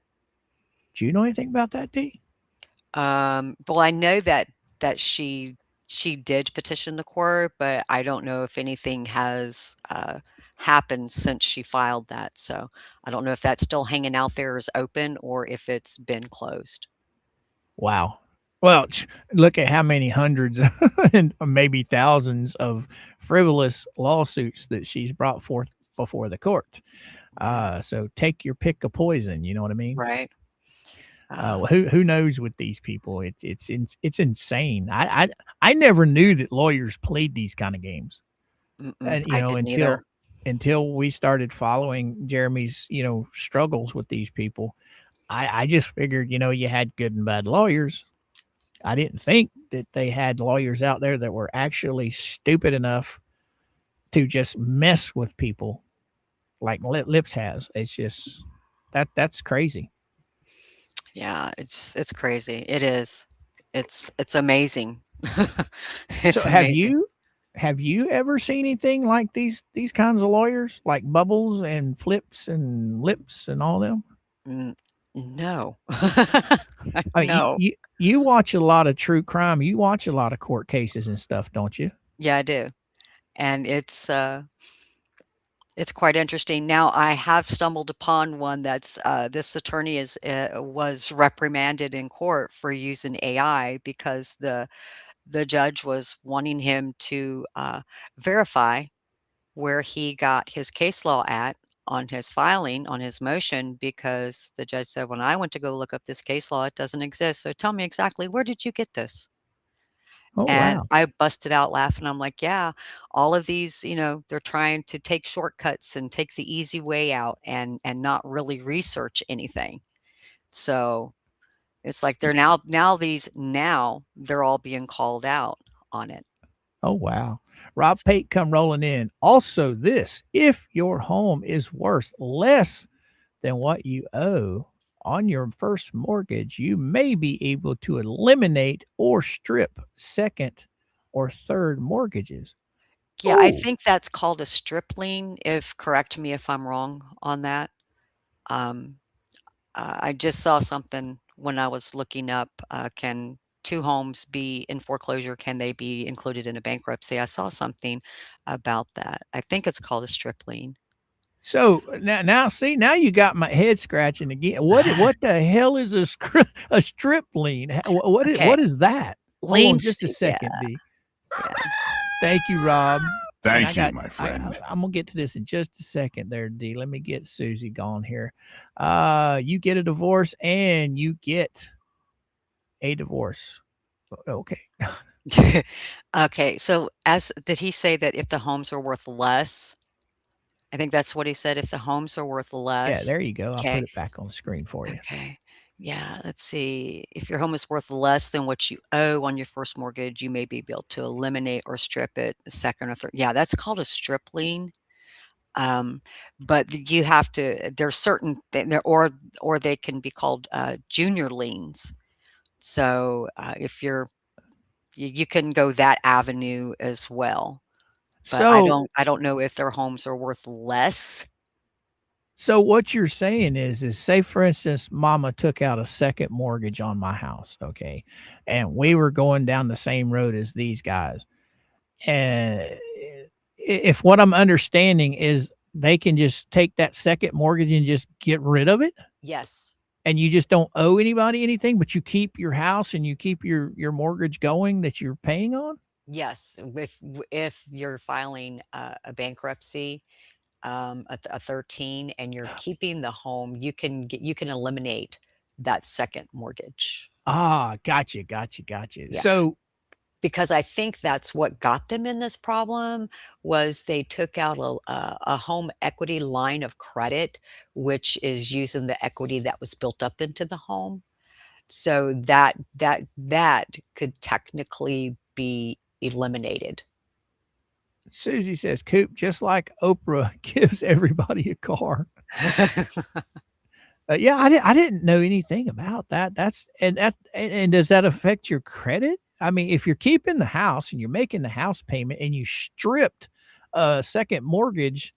do you know anything about that, D? well, I know that she did petition the court, but I don't know if anything has happened since she filed that. So I don't know if that's still hanging out there as open or if it's been closed. Wow. Well, look at how many hundreds and maybe thousands of frivolous lawsuits that she's brought forth before the court. Yeah, So take your pick of poison. You know what I mean? right. Well, who knows with these people? It's insane. I never knew that lawyers played these kind of games, and I didn't either. until we started following Jeremy's struggles with these people. I just figured you had good and bad lawyers. I didn't think that they had lawyers out there that were actually stupid enough to just mess with people like Lips has. It's just that's crazy. Yeah, it's crazy. It is. It's amazing. So It's amazing. have you ever seen anything like these kinds of lawyers like Bubbles and Flips and Lips and all them? N no. I mean, No. you watch a lot of true crime. You watch a lot of court cases and stuff, don't you? Yeah, I do. And it's quite interesting. Now, I have stumbled upon one that's this attorney was reprimanded in court for using AI because the judge was wanting him to verify where he got his case law at on his filing, on his motion, because the judge said, when I went to go look up this case law, it doesn't exist. So tell me exactly, where did you get this? Oh And wow. I busted out laughing. I'm like, yeah, all of these, they're trying to take shortcuts and take the easy way out and not really research anything. So it's like they're now they're all being called out on it. Oh wow. Rob Pate come rolling in. Also, this if your home is worth less than what you owe on your first mortgage, you may be able to eliminate or strip second or third mortgages. Yeah, I Oh, think that's called a stripling, if correct me if I'm wrong on that. Um, I just saw something when I was looking up, can 2 homes be in foreclosure? Can they be included in a bankruptcy? I saw something about that. I think it's called a stripling. so now see now you got my head scratching again. What the hell is a strip lien? Okay, What is that? Hold on liens just a yeah, second, D. yeah. Thank you, Rob. Thank you, my friend. I'm gonna get to this in just a second there, D. Let me get Susie going here. You get a divorce and you get a divorce. Okay. Okay, so did he say that if the homes are worth less? I think that's what he said, if the homes are worth Yeah, less. there you go. I'll Okay. put it back on the screen for you. Okay. Yeah, let's see. If your home is worth less than what you owe on your first mortgage, you may be able to eliminate or strip it the second or third. Yeah, that's called a strip lien. But you have to, there's certain there, or they can be called junior liens. So if you can go that avenue as well. But So I don't know if their homes are worth less. So what you're saying is say for instance, mama took out a second mortgage on my house, okay? And we were going down the same road as these guys. And if what I'm understanding is they can just take that second mortgage and just get rid of it, Yes. and you just don't owe anybody anything, but you keep your house and you keep your mortgage going that you're paying on? Yes. If you're filing a bankruptcy, a 13, and you're keeping the home, you can eliminate that second mortgage. Ah, gotcha. Yeah. So Because I think that's what got them in this problem was they took out a home equity line of credit, which is using the equity that was built up into the home. So that could technically be eliminated. Susie says, Coop, just like Oprah gives everybody a car. Yeah, I didn't know anything about that. And does that affect your credit? I mean, if you're keeping the house and you're making the house payment and you stripped a second mortgage,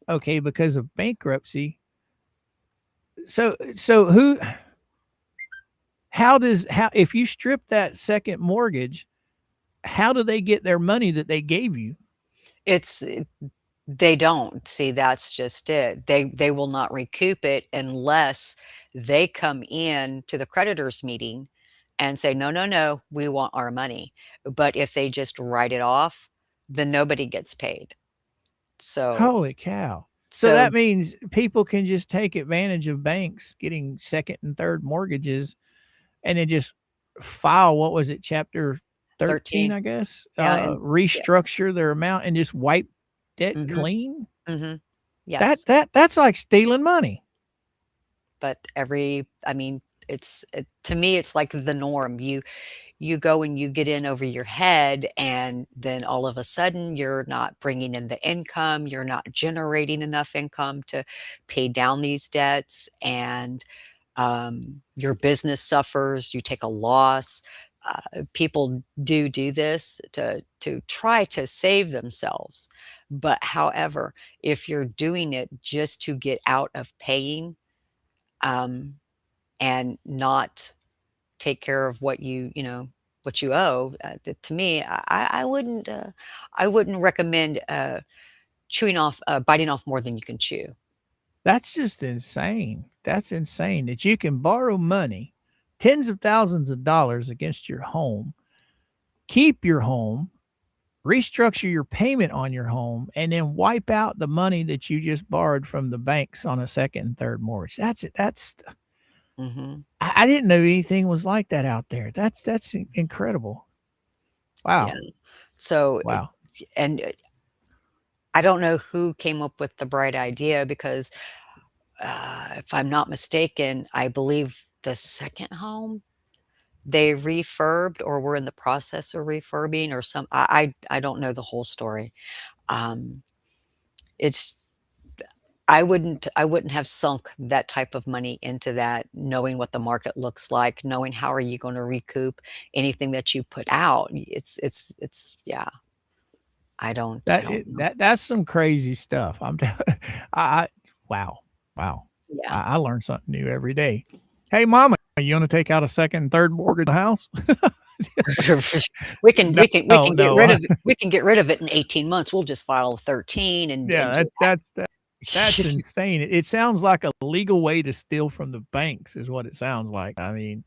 okay, because of bankruptcy. So how if you strip that second mortgage, how do they get their money that they gave you? It's They don't. See, that's just it. They will not recoup it unless they come in to the creditors meeting and say, "No, no, no, we want our money." But if they just write it off, then nobody gets paid. So Holy cow. So so that means people can just take advantage of banks getting second and third mortgages and then just file, what was it, chapter 13, 13. I guess, Yeah, and yeah. restructure their amount and just wipe debt Mhm, clean? mhm. Yes. That's like stealing money. But I mean, to me, it's like the norm. You go and you get in over your head, and then all of a sudden you're not bringing in the income, you're not generating enough income to pay down these debts, and your business suffers, you take a loss. People do this to try to save themselves, but however, if you're doing it just to get out of paying, um, and not take care of what what you owe, to me, I wouldn't recommend biting off more than you can chew. That's just insane. That's insane that you can borrow money, tens of thousands of dollars against your home, keep your home, restructure your payment on your home, and then wipe out the money that you just borrowed from the banks on a second and third mortgage. That's it. Mhm. I didn't know anything was like that out there. That's incredible. Yeah. Wow. So, Wow. and I don't know who came up with the bright idea because, if I'm not mistaken, I believe the second home they refurbed or were in the process of refurbing or I don't know the whole story. Um, it's I wouldn't have sunk that type of money into that, knowing what the market looks like, knowing how are you gonna recoup anything that you put out. It's yeah, I don't know. That's some crazy stuff. I wow. Wow. Yeah. I learn something new every day. Hey, mama, you want to take out a second and third mortgage on the house? No, We can get no. rid of it we can get rid of it in 18 months. We'll just file a 13 and Yeah, do that's that. insane. It sounds like a legal way to steal from the banks is what it sounds like. I mean,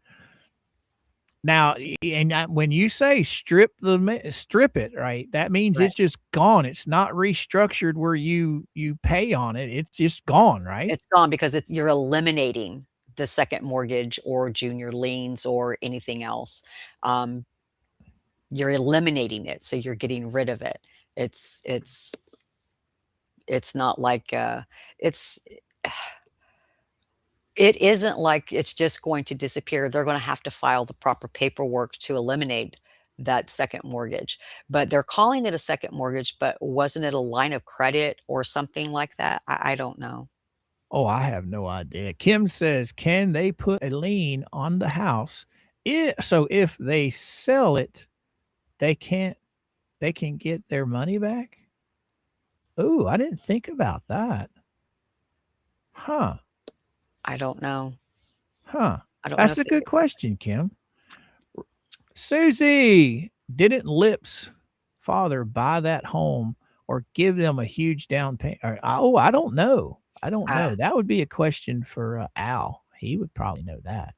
Now, when you say strip it, right? That means Right. it's just gone. It's not restructured where you pay on it. It's just gone, right? It's gone because you're eliminating the second mortgage or junior liens or anything else. Um, you're eliminating it, so you're getting rid of it. It's not like, it's it isn't like it's just going to disappear. They're gonna have to file the proper paperwork to eliminate that second mortgage, but they're calling it a second mortgage, but wasn't it a line of credit or something like that? I don't know. Oh, I have no idea. Kim says, can they put a lien on the house? So if they sell it, they can't they can get their money back? Ooh, I didn't think about that. Huh. I don't know. Huh. I don't know That's if a they good question, Kim. Susie, didn't Lip's father buy that home or give them a huge down payment? Oh, I don't know. I don't uh, know. That would be a question for Al. He would probably know that.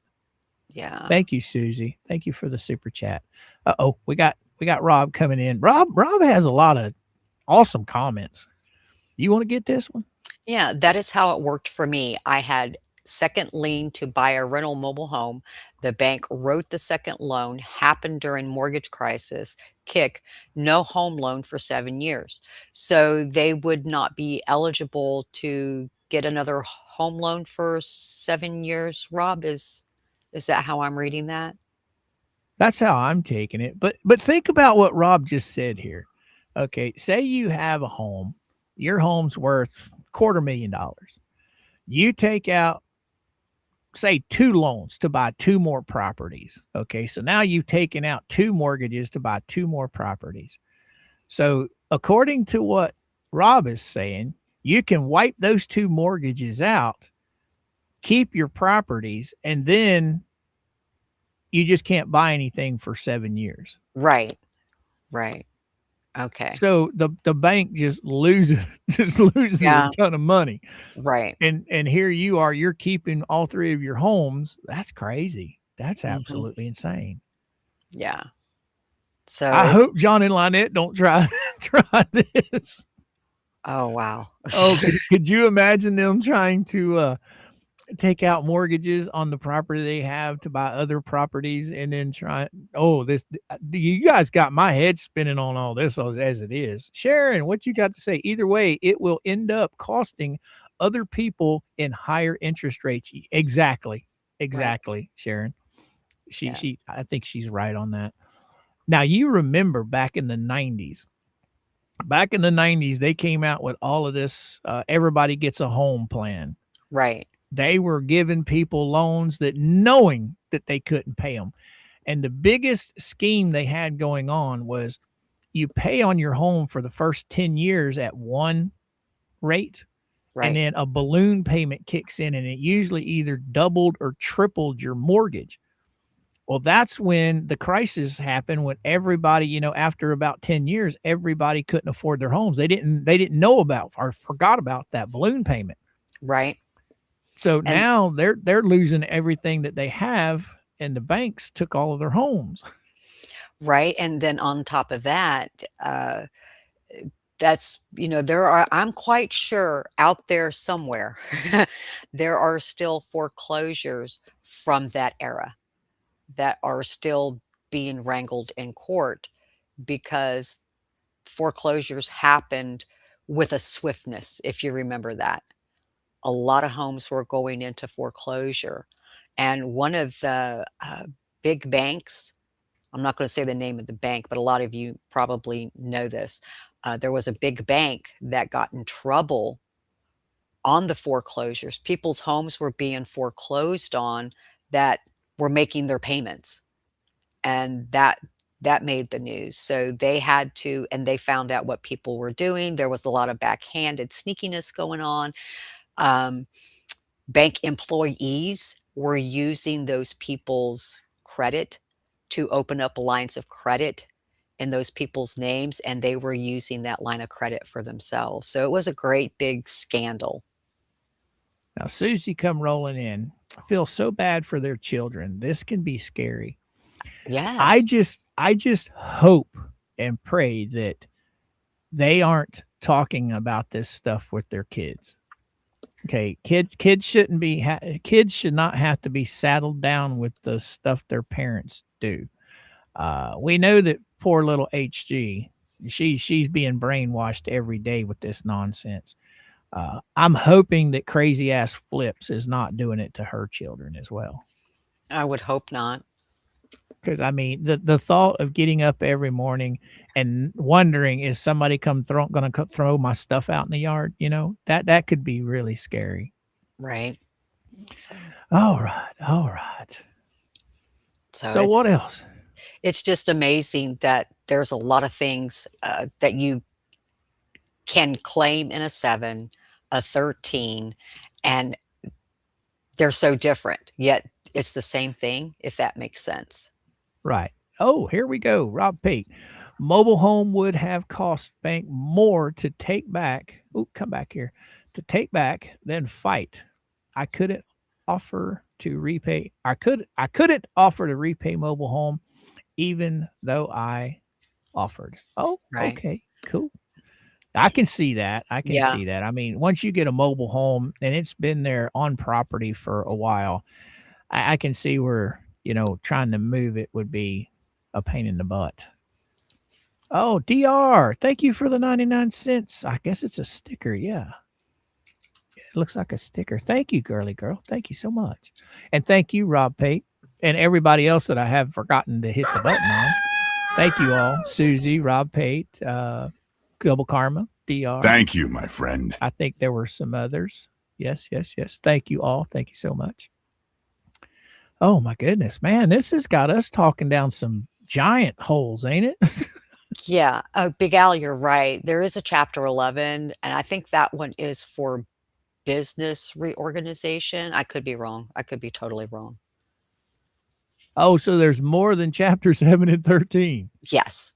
yeah. Thank you, Susie. Thank you for the super chat. Uh-oh, we got Rob coming in. Rob has a lot of awesome comments. You want to get this one? Yeah, that is how it worked for me. I had second lien to buy a rental mobile home. The bank wrote the second loan, happened during mortgage crisis, kick, no home loan for 7 years. So they would not be eligible to get another home loan for 7 years. Rob, is that how I'm reading that? That's how I'm taking it. But think about what Rob just said here. Okay, say you have a home. Your home's worth $250,000. You take out say 2 loans to buy 2 more properties. Okay, so now you've taken out 2 mortgages to buy 2 more properties. So, according to what Rob is saying, you can wipe those 2 mortgages out, keep your properties, and then you just can't buy anything for 7 years. Right. Right. Okay. So the bank just loses a Yeah. ton of money. Right. And here you are, you're keeping all 3 of your homes. That's crazy. That's Mhm. absolutely insane. Yeah. So I it's hope John and Lynette don't try this. Oh, wow. Oh, could you imagine them trying to take out mortgages on the property they have to buy other properties and then try this you guys got my head spinning on all this as it is. Sharon, what you got to say? Either way, it will end up costing other people in higher interest rates. Exactly. Right. Exactly, Sharon. Yeah. I think she's right on that. Now, you remember back in the 90s. Back in the 90s, they came out with all of this everybody gets a home plan. Right. They were giving people loans that knowing that they couldn't pay them. And the biggest scheme they had going on was you pay on your home for the first 10 years at one rate, and Right. then a balloon payment kicks in, and it usually either doubled or tripled your mortgage. Well, that's when the crisis happened when everybody, after about 10 years, everybody couldn't afford their homes. They didn't know about or forgot about that balloon payment. Right. So And now they're losing everything that they have, and the banks took all of their homes. right, and then on top of that, that's there are I'm quite sure out there somewhere, there are still foreclosures from that era that are still being wrangled in court because foreclosures happened with a swiftness, if you remember that. A lot of homes were going into foreclosure, and one of the, big banks, I'm not gonna say the name of the bank, but a lot of you probably know this. There was a big bank that got in trouble on the foreclosures. People's homes were being foreclosed on that were making their payments, and that made the news. So they had to and they found out what people were doing. There was a lot of backhanded sneakiness going on. Um, Bank employees were using those people's credit to open up lines of credit in those people's names, and they were using that line of credit for themselves. So it was a great big scandal. Now, Susie come rolling in. I feel so bad for their children. This can be scary. I Yes. just I just hope and pray that they aren't talking about this stuff with their kids. Okay, kids shouldn't be kids should not have to be saddled down with the stuff their parents do. We know that poor little HG, she's being brainwashed every day with this nonsense. I'm hoping that crazy ass Flips is not doing it to her children as well. I would hope not. Because I mean, the thought of getting up every morning and wondering is somebody going to throw my stuff out in the yard, that could be really scary. Right. So All right, all right. so So what else? it's just amazing that there's a lot of things, that you can claim in a 7, a 13, and they're so different, yet it's the same thing, if that makes sense. Right. Oh, here we go. Rob Pate. Mobile home would have cost bank more to take back. Oh, come back here. To take back than fight. I couldn't offer to repay. I couldn't offer to repay mobile home even though I offered. Oh, Right. okay. Cool. I can see that. I can Yeah. see that. I mean, once you get a mobile home and it's been there on property for a while, I can see where, trying to move it would be a pain in the butt. Oh, DR, thank you for the 99 cents. I guess it's a sticker. Yeah. It looks like a sticker. Thank you, girly girl. Thank you so much. And thank you, Rob Pate, and everybody else that I have forgotten to hit the button on. Thank you all. Susie, Rob Pate, Gobble Karma, DR. Thank you, my friend. I think there were some others. Yes, yes, yes. Thank you all. Thank you so much. Oh my goodness, man, this has got us talking down some giant holes, ain't it? Yeah. Big Al, you're right. There is a Chapter 11, and I think that one is for business reorganization. I could be wrong. I could be totally wrong. Oh, so there's more than chapter 7 and 13. Yes.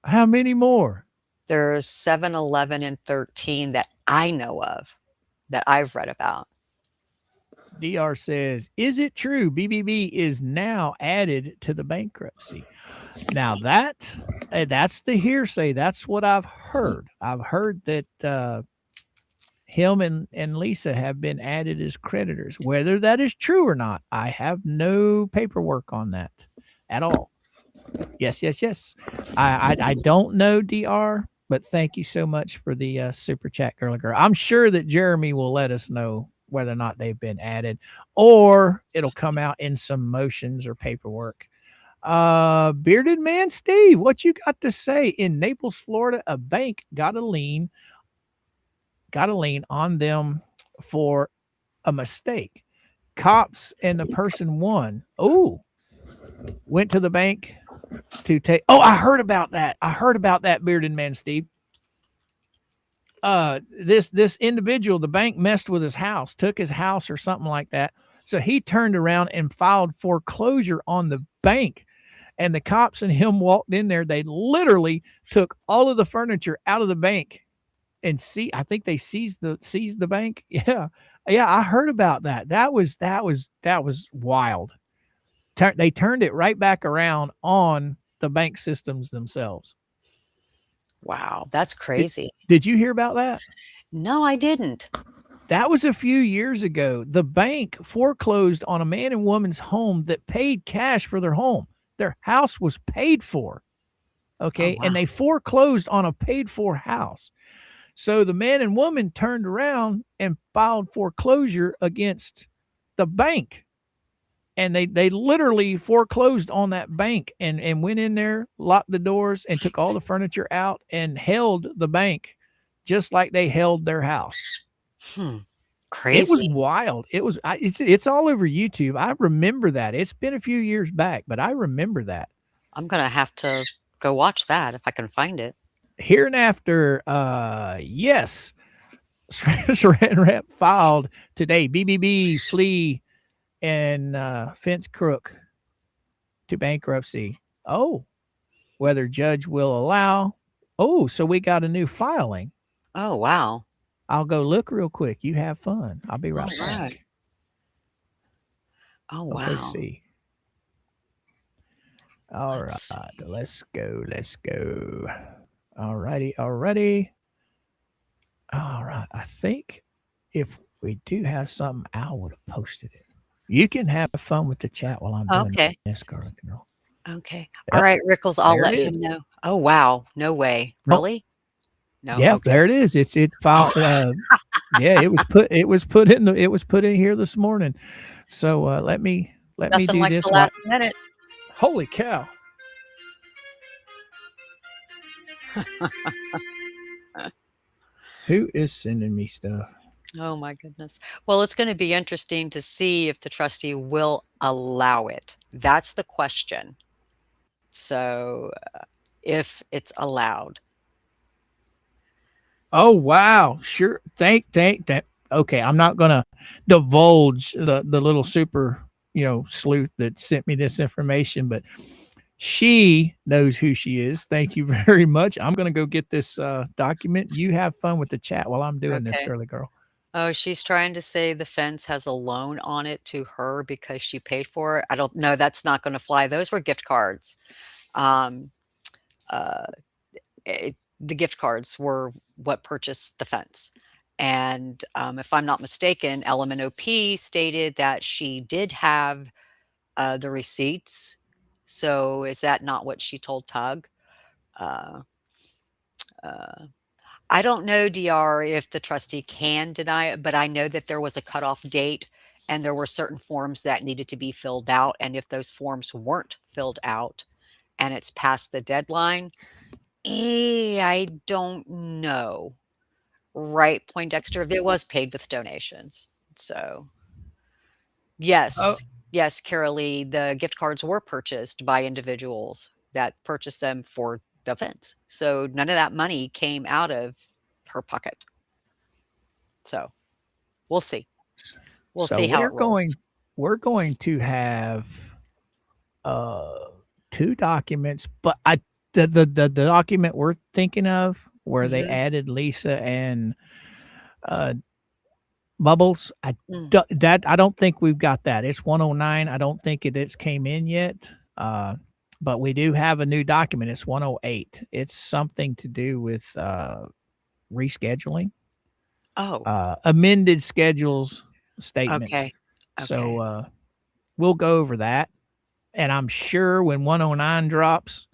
How many more? There's 7, 11, and 13 that I know of, that I've read about. DR says, is it true BBB is now added to the bankruptcy? Now that's the hearsay. That's what I've heard. I've heard that him and Lisa have been added as creditors. Whether that is true or not, I have no paperwork on that at all. Yes, yes, yes. I don't know, DR, but thank you so much for the super chat, girly girl. I'm sure that Jeremy will let us know whether or not they've been added, or it'll come out in some motions or paperwork. Bearded man Steve, what you got to say? In Naples, Florida, a bank got a lien on them for a mistake. Cops and the person won. Oh, went to the bank to take. Oh, I heard about that. Bearded man Steve. This individual, the bank messed with his house, took his house or something like that. So he turned around and filed foreclosure on the bank. And the cops and him walked in there. They literally took all of the furniture out of the bank and I think they seized the bank. Yeah. Yeah, I heard about that. That was wild. They turned it right back around on the bank systems themselves. Wow, that's crazy. Did you hear about that? No, I didn't. That was a few years ago. The bank foreclosed on a man and woman's home that paid cash for their home. Their house was paid for. Okay. Oh, wow. And they foreclosed on a paid for house. So the man and woman turned around and filed foreclosure against the bank. And they literally foreclosed on that bank and went in there, locked the doors, and took all the furniture out and held the bank just like they held their house. Crazy. It was wild. It's all over YouTube. I remember that. It's been a few years back, but I remember that. I'm going to have to go watch that if I can find it. Hereinafter, yes, Saran Wrap filed today. BBB flee and fence crook to bankruptcy. Oh, whether judge will allow. Oh, so we got a new filing. Oh, wow. I'll go look real quick. You have fun. I'll be right back. Right. Oh, wow. Let's see. All Let's right, see. let's go. Let's go. All righty. All righty. All right. I think if we do have something, Al would have posted it. You can have fun with the chat while I'm doing Okay. this, girl. Girl. Okay. All Yep. right, Rickles, I'll There it let is. him know. Oh, wow. No way. Oh, Really? No. yeah. Okay. There it is. It filed. Yeah. It was put in here this morning. So let me Nothing do like the this. While last minute. holy cow! Who is sending me stuff? Oh my goodness. Well, it's going to be interesting to see if the trustee will allow it. That's the question. So, if it's allowed. Oh wow, sure. Thank. Okay, I'm not gonna divulge the little super sleuth that sent me this information, but she knows who she is. Thank you very much. I'm gonna go get this document. You have fun with the chat while I'm doing this, Okay. girly girl. Oh, she's trying to say the fence has a loan on it to her because she paid for it. I don't know. That's not going to fly. Those were gift cards. Um, uh, the gift cards were what purchased the fence. And if I'm not mistaken, LMNOP stated that she did have the receipts. So is that not what she told Tug? Uh, uh, I don't know, DR, if the trustee can deny it, but I know that there was a cutoff date and there were certain forms that needed to be filled out. And if those forms weren't filled out and it's past the deadline, I don't know. Right, Poindexter, it was paid with donations. So, Oh, yes, yes, Carolee, the gift cards were purchased by individuals that purchased them for the fence. So none of that money came out of her pocket. So we'll see. We'll so see how it rolls. we're going to have uh two documents, but the document we're thinking of where they Mhm. added Lisa and uh Bubbles, Mm. I don't think we've got that. It's 109. I don't think it's came in yet. But we do have a new document. It's 108. It's something to do with rescheduling, Oh, amended schedules statements. okay. So Okay. we'll go over that. And I'm sure when 109 drops,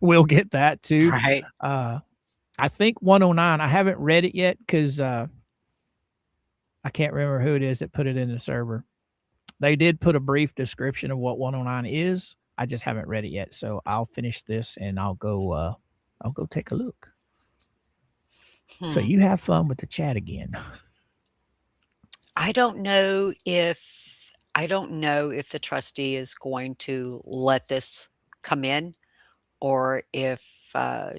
we'll get that too. Right. Uh, I think 109, I haven't read it yet because I can't remember who it is that put it in the server. They did put a brief description of what 109 is. I just haven't read it yet, so I'll finish this and I'll go take a look. So Hmm. you have fun with the chat again. I don't know if the trustee is going to let this come in or if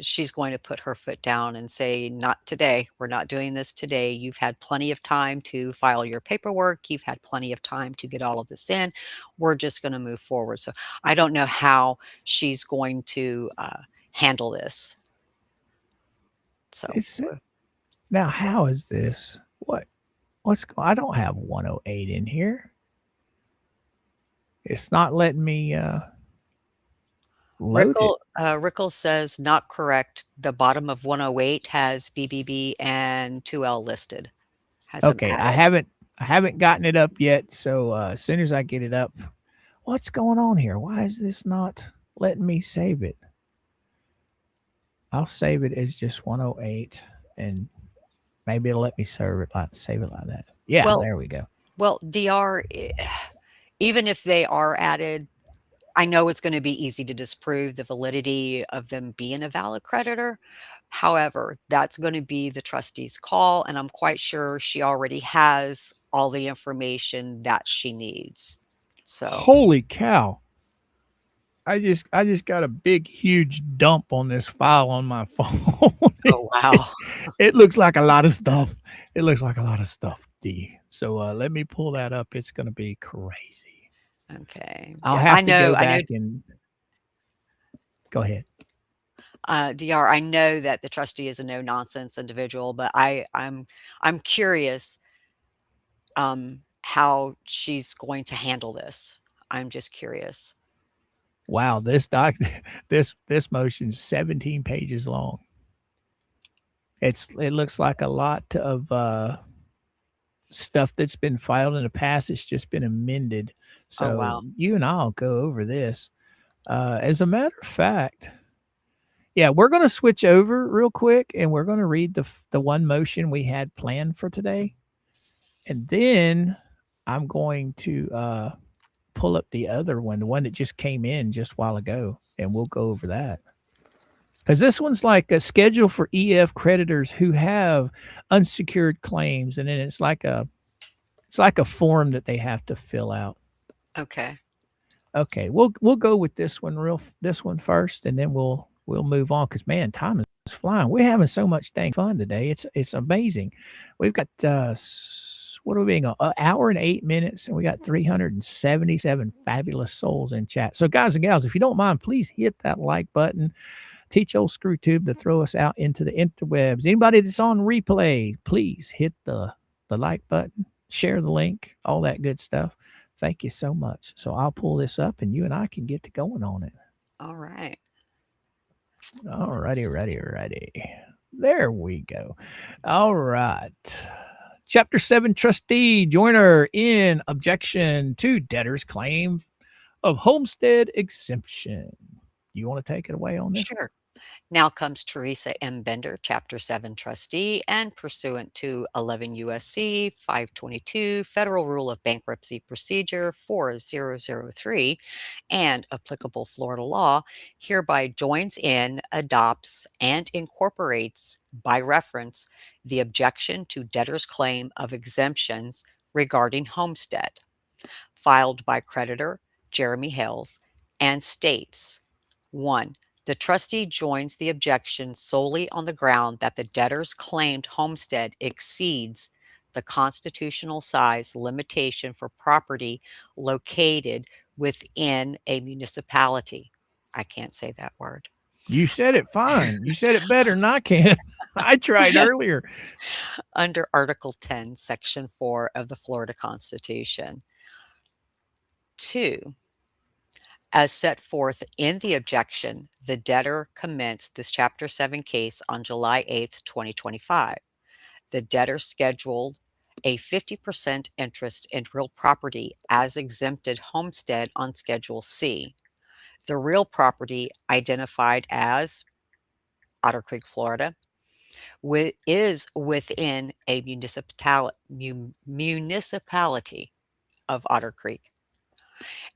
she's going to put her foot down and say, not today. We're not doing this today. You've had plenty of time to file your paperwork. You've had plenty of time to get all of this in. We're just going to move forward. So I don't know how she's going to handle this. So, It's now how is this? I don't have 108 in here. It's not letting me load it. Rickle says not correct. The bottom of 108 has BBB and 2L listed. Has them Okay, added. I haven't gotten it up yet, so as soon as I get it up, what's going on here? Why is this not letting me save it? I'll save it as just 108 and maybe it'll let me save it like that. Yeah, Well, there we go. well, DR, even if they are added, I know it's going to be easy to disprove the validity of them being a valid creditor. However, that's going to be the trustee's call, and I'm quite sure she already has all the information that she needs. So, Holy cow. I just got a big huge dump on this file on my phone. oh wow. It looks like a lot of stuff. It looks like a lot of stuff, D. So let me pull that up. It's gonna be crazy. Okay. I'll Yeah, have to go I know back and go ahead. DR, I know that the trustee is a no nonsense individual, but I'm curious how she's going to handle this. I'm just curious. Wow, this motion's 17 pages long. It looks like a lot of stuff that's been filed in the past. It's just been amended. Oh, So wow. you and I'll go over this. As a matter of fact, yeah, we're going to switch over real quick, and we're going to read the one motion we had planned for today, and then I'm going to pull up the other one, the one that just came in just a while ago, and we'll go over that. Because this one's like a schedule for EF creditors who have unsecured claims, and then it's like a form that they have to fill out. Okay. Okay, we'll go with this one first, and then we'll move on. Because man, time is flying. We're having so much dang fun today. It's amazing. We've got what are we being, an hour and 8 minutes, and we got 377 fabulous souls in chat. So guys and gals, if you don't mind, please hit that like button. Teach old ScrewTube to throw us out into the interwebs. Anybody that's on replay, please hit the like button, share the link, all that good stuff. Thank you so much. So I'll pull this up, and you and I can get to going on it. All right. All righty. There we go. All right. Chapter 7 trustee joiner in objection to debtor's claim of homestead exemption. You want to take it away on this? Sure. Now comes Teresa M. Bender, Chapter 7 trustee, and pursuant to 11 U.S.C. 522, Federal Rule of Bankruptcy Procedure 4003, and applicable Florida law, hereby joins in, adopts, and incorporates, by reference, the objection to debtor's claim of exemptions regarding homestead, filed by creditor Jeremy Hales, and states 1. The trustee joins the objection solely on the ground that the debtor's claimed homestead exceeds the constitutional size limitation for property located within a municipality. I can't say that word. You said it fine. You said it better than I can. I tried earlier. Under Article 10, Section 4 of the Florida Constitution. 2. As set forth in the objection, the debtor commenced this Chapter 7 case on July 8, 2025. The debtor scheduled a 50% interest in real property as exempted homestead on Schedule C. The real property, identified as Otter Creek, Florida, is within a municipality of Otter Creek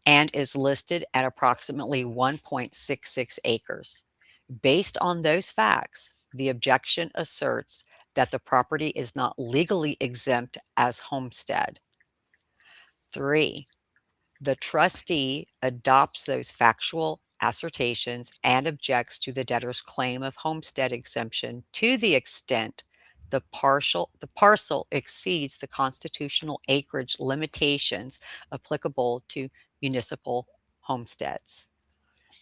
and is listed at approximately 1.66 acres. Based on those facts, the objection asserts that the property is not legally exempt as homestead. 3. The trustee adopts those factual assertions and objects to the debtor's claim of homestead exemption to the extent the parcel exceeds the constitutional acreage limitations applicable to municipal homesteads.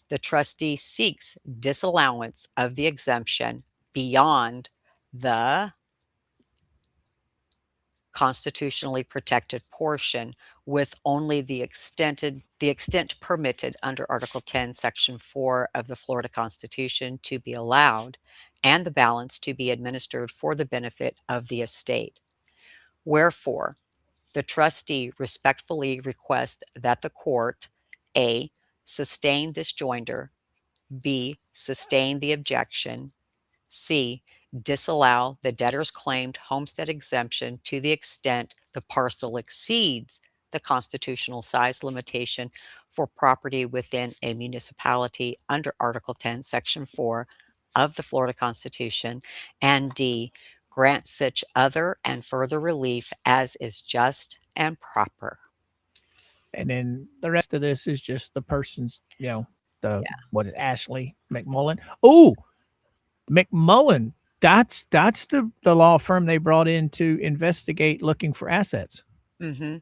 The trustee seeks disallowance of the exemption beyond the constitutionally protected portion, with only the extent permitted under Article 10, Section 4 of the Florida Constitution to be allowed, and the balance to be administered for the benefit of the estate. Wherefore, the trustee respectfully requests that the court A. sustain this joinder, B. sustain the objection, C. disallow the debtor's claimed homestead exemption to the extent the parcel exceeds the constitutional size limitation for property within a municipality under Article 10, Section 4 of the Florida Constitution, and D. grant such other and further relief as is just and proper. And then the rest of this is just the person's, what is Ashley McMullen? Oh, McMullen. That's the law firm they brought in to investigate looking for assets. Mm-hmm.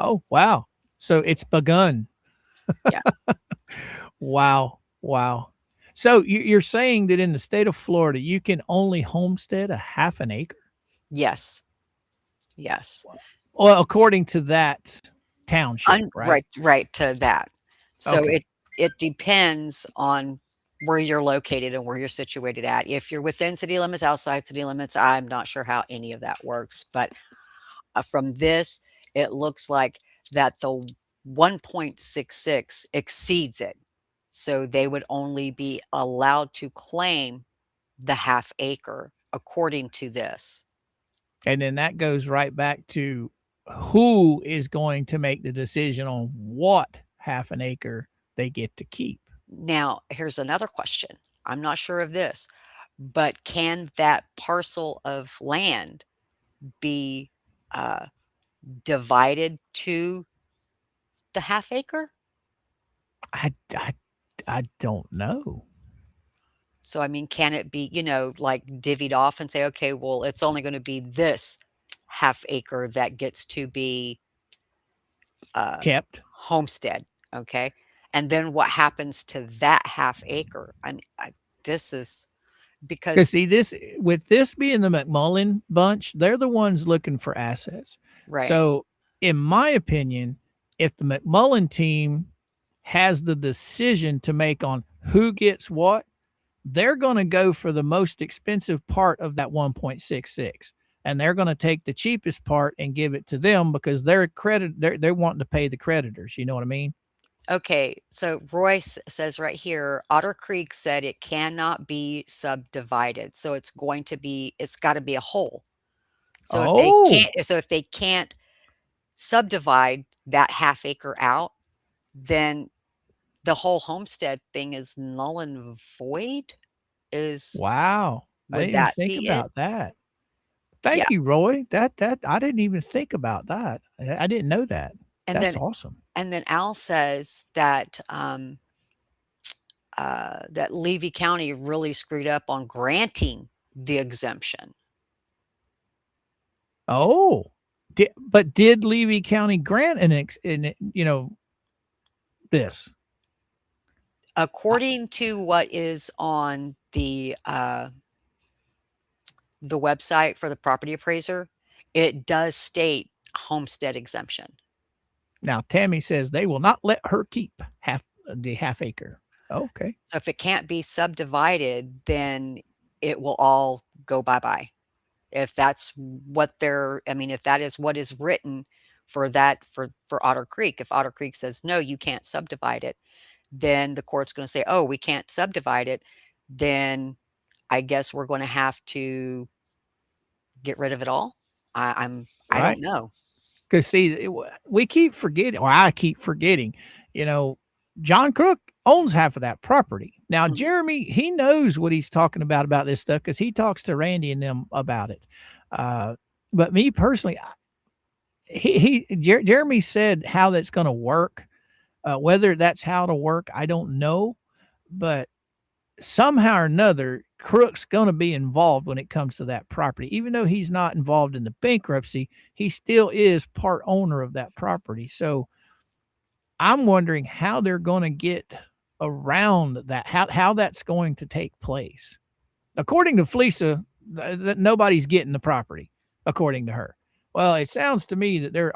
Oh, wow. So it's begun. Yeah. Wow. So you're saying that in the state of Florida, you can only homestead a half an acre? Yes. Well, according to that township, right? Right to that. So Okay. it depends on where you're located and where you're situated at. If you're within city limits, outside city limits, I'm not sure how any of that works. But from this, it looks like that the 1.66 exceeds it. So they would only be allowed to claim the half acre according to this. And then that goes right back to who is going to make the decision on what half an acre they get to keep. Now, here's another question. I'm not sure of this, but can that parcel of land be divided to the half acre? I don't know. So, I mean, can it be, like divvied off and say, okay, well, it's only going to be this half acre that gets to be Kept. homestead, okay? And then what happens to that half acre? I mean, this is Because because see, this with this being the McMullen bunch, they're the ones looking for assets. right. So, in my opinion, if the McMullen team has the decision to make on who gets what, they're going to go for the most expensive part of that 1.66, and they're going to take the cheapest part and give it to them because they're wanting to pay the creditors. You know what I mean? Okay, so Royce says right here, Otter Creek said it cannot be subdivided. So it's got to be a whole. Oh, So if they can't subdivide that half acre out, then the whole homestead thing is null and void? wow! I Would didn't even that think be it? about that. Yeah. Thank you, Roy. That I didn't even think about that. I didn't know that. And That's then awesome. Al says that that Levy County really screwed up on granting the exemption. Oh, but did Levy County grant this? According to what is on the website for the property appraiser, it does state homestead exemption. Now Tammy says they will not let her keep the half acre. Okay, So if it can't be subdivided, then it will all go bye-bye. If that's what if that is what is written for Otter Creek, if Otter Creek says, no, you can't subdivide it, then the court's going to say, oh, we can't subdivide it. Then I guess we're going to have to get rid of it all. I don't right. know. Because see, we keep forgetting, or I keep forgetting. You know, John Crook owns half of that property. Now, Mhm. Jeremy, he knows what he's talking about this stuff because he talks to Randy and them about it. Uh, but me personally, Jeremy said how that's going to work. Whether that's how to work, I don't know. But somehow or another, Crook's going to be involved when it comes to that property. Even though he's not involved in the bankruptcy, he still is part owner of that property. So I'm wondering how they're going to get around that, how that's going to take place. According to Felisa, nobody's getting the property, according to her. Well, it sounds to me that they're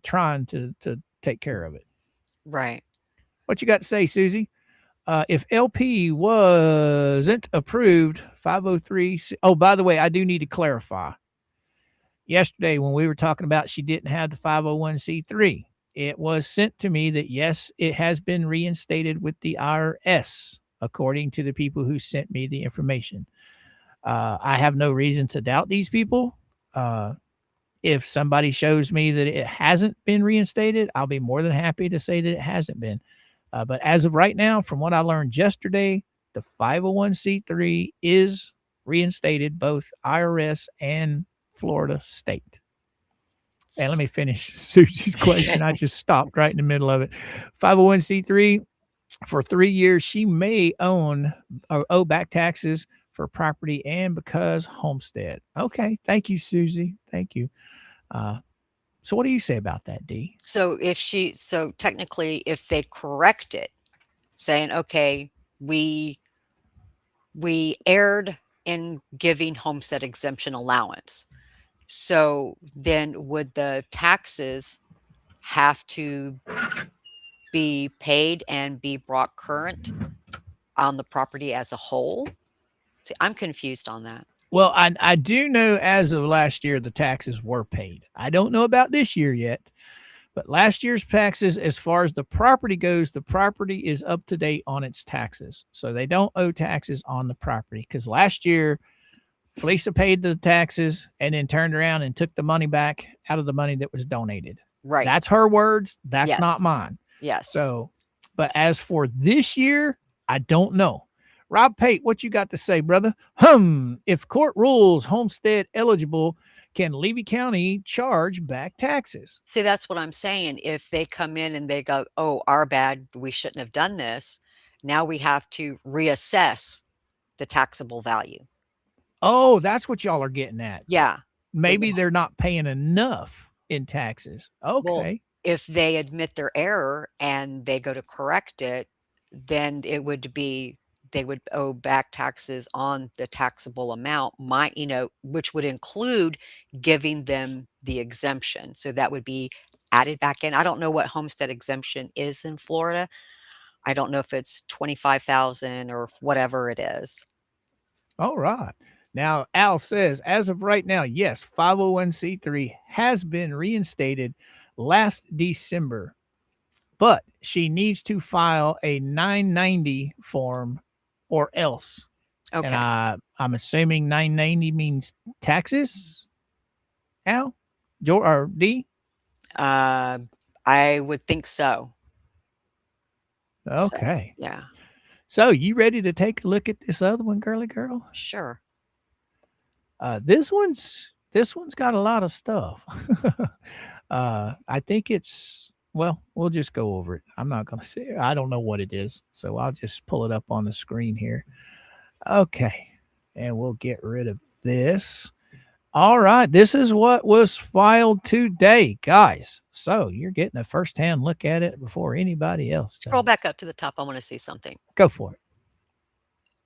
trying to take care of it. Right. What you got to say, Susie? If LP wasn't approved, 503. Oh, by the way, I do need to clarify. Yesterday, when we were talking about she didn't have the 501c3, it was sent to me that yes, it has been reinstated with the IRS, according to the people who sent me the information. I have no reason to doubt these people. If somebody shows me that it hasn't been reinstated, I'll be more than happy to say that it hasn't been. But as of right now, from what I learned yesterday, the 501c3 is reinstated, both IRS and Florida state. And let me finish Susie's question. I just stopped right in the middle of it. 501c3 for 3 years, she may own or owe back taxes for property and because homestead. Okay. Thank you, Susie. Thank you. So what do you say about that, D? So technically, if they correct it, saying, okay, we erred in giving homestead exemption allowance. So then would the taxes have to be paid and be brought current on the property as a whole? See, I'm confused on that. Well, I do know as of last year the taxes were paid. I don't know about this year yet, but last year's taxes, as far as the property goes, the property is up to date on its taxes. So they don't owe taxes on the property because last year Felisa paid the taxes and then turned around and took the money back out of the money that was donated. Right. That's her words. That's Yes. not mine. Yes. So, but as for this year, I don't know. Rob Pate, what you got to say, brother? If court rules homestead eligible, can Levy County charge back taxes? See, that's what I'm saying. If they come in and they go, oh, our bad, we shouldn't have done this. Now we have to reassess the taxable value. Oh, that's what y'all are getting at. Yeah. Maybe they're not paying enough in taxes. Okay. Well, if they admit their error and they go to correct it, then it would be they would owe back taxes on the taxable amount, which would include giving them the exemption. So that would be added back in. I don't know what homestead exemption is in Florida. I don't know if it's 25,000 or whatever it is. All right. Now, Al says, as of right now, yes, 501c3 has been reinstated last December, but she needs to file a 990 form or else. Okay. And I'm assuming 990 means taxes, Al? Or D? I would think so. Okay. So, yeah. So you ready to take a look at this other one, girly girl? Sure. This one's got a lot of stuff. I think we'll just go over it. I'm not going to say, I don't know what it is. So I'll just pull it up on the screen here. Okay. And we'll get rid of this. All right. This is what was filed today, guys. So you're getting a firsthand look at it before anybody else does. Scroll back up to the top. I want to see something. Go for it.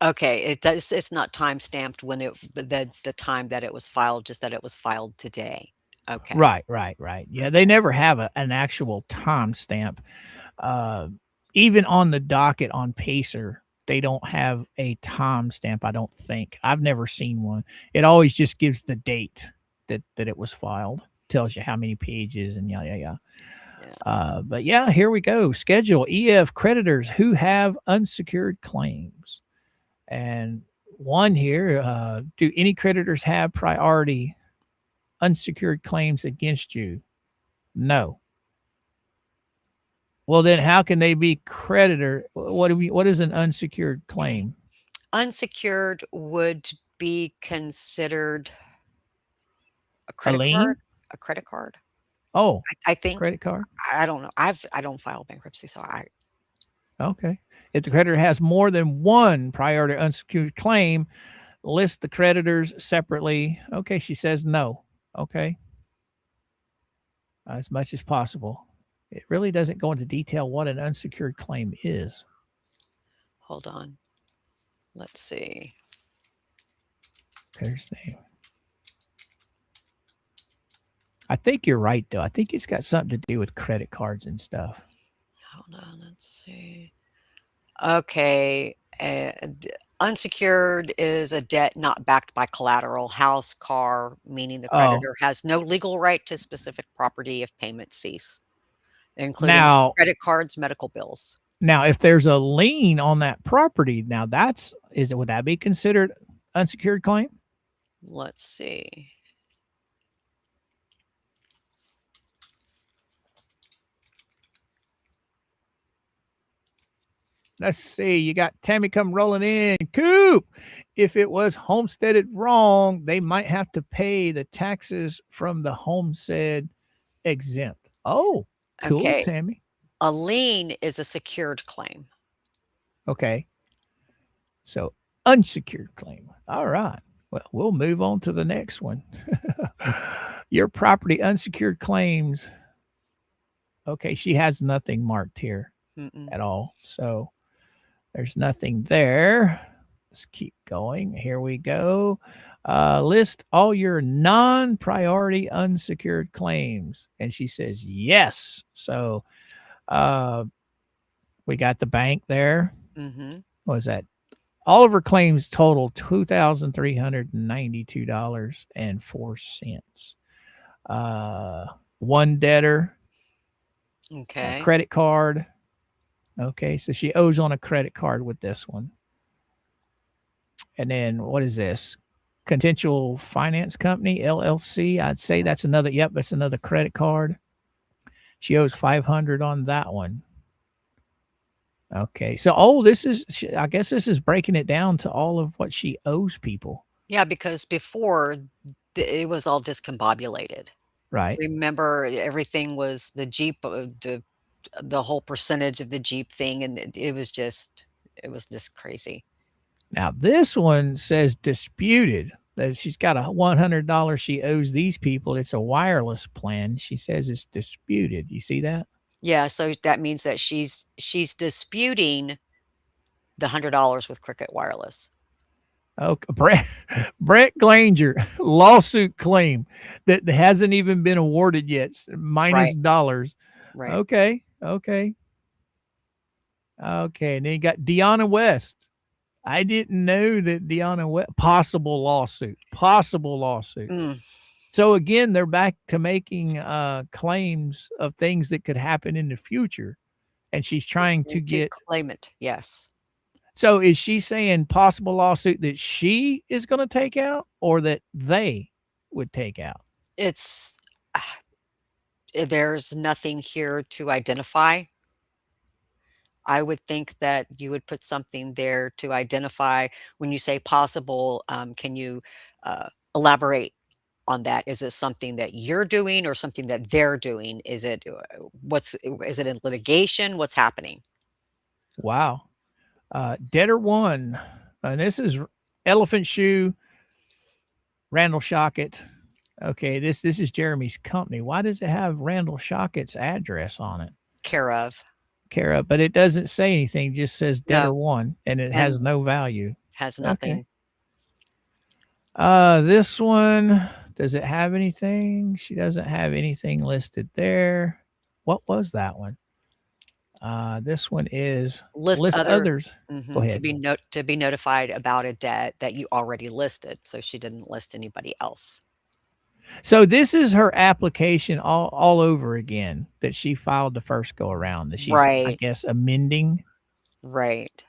Okay, it's not time stamped when the time that it was filed, just that it was filed today. Okay. Right. Yeah, they never have an actual timestamp. Even on the docket on Pacer, they don't have a timestamp, I don't think. I've never seen one. It always just gives the date that it was filed, tells you how many pages and yeah. But yeah, here we go. Schedule EF creditors who have unsecured claims. And one here, do any creditors have priority unsecured claims against you? No. Well, then how can they be creditor? What is an unsecured claim? Unsecured would be considered a credit lien? card. A credit card. Oh, I think. credit card. I don't know. I don't file bankruptcy, so Okay. If the creditor has more than one priority unsecured claim, list the creditors separately. Okay, she says no. Okay. As much as possible. It really doesn't go into detail what an unsecured claim is. Hold on. Let's see. Creditor's name. I think you're right, though. I think it's got something to do with credit cards and stuff. Hold on. Let's see. Okay. Unsecured is a debt not backed by collateral, house, car, meaning the creditor has no legal right to specific property if payments cease, including credit cards, medical bills. Now, if there's a lien on that property, now would that be considered unsecured claim? Let's see. Let's see. You got Tammy come rolling in. Coop, if it was homesteaded wrong, they might have to pay the taxes from the homestead exempt. Oh, cool, Okay. Tammy. A lien is a secured claim. Okay. So unsecured claim. All right. Well, we'll move on to the next one. Your property unsecured claims. Okay, she has nothing marked here at all. So there's nothing there. Let's keep going. Here we go. List all your non-priority unsecured claims. And she says yes. So We got the bank there. Mm-hmm. What was that? All of her claims total $2,392.04. One debtor, a Okay. credit card. Okay, so she owes on a credit card with this one. And then what is this? Contentual Finance Company, LLC. I'd say that's another, yep, that's another credit card. She owes 500 on that one. Okay. So, I guess this is breaking it down to all of what she owes people. Yeah, because before it was all discombobulated. Right. Remember, everything was the Jeep, the whole percentage of the Jeep thing, and it was just crazy. Now, this one says disputed that she's got a $100 she owes these people. It's a wireless plan. She says it's disputed. You see that? Yeah, so that means that she's disputing the $100 with Cricket Wireless. Oh, Brett Granger lawsuit claim that hasn't even been awarded yet, minus Right, dollars. right. Okay. And then you got Deanna West. I didn't know that Deanna West, possible lawsuit. Mm, So again, they're back to making claims of things that could happen in the future. And she's trying to to get. claim it, yes. So is she saying possible lawsuit that she is going to take out or that they would take out? It's there's nothing here to identify. I would think that you would put something there to identify when you say possible. Can you elaborate on that? Is it something that you're doing or something that they're doing? Is it in litigation? What's happening? Wow. Debtor one. And this is Elephant Shoe, Randall Shockett. Okay, this is Jeremy's company. Why does it have Randall Shockett's address on it? Care of. Kara, but it doesn't say anything, just says debtor No, one, and it has and no value. has Okay. nothing. This one, does it have anything? She doesn't have anything listed there. What was that one? This one is List list other others. Go mhm, ahead. to be notified about a debt that you already listed, so she didn't list anybody else. So this is her application all over again that she filed the first go around. That she's, I Right, guess, amending. right.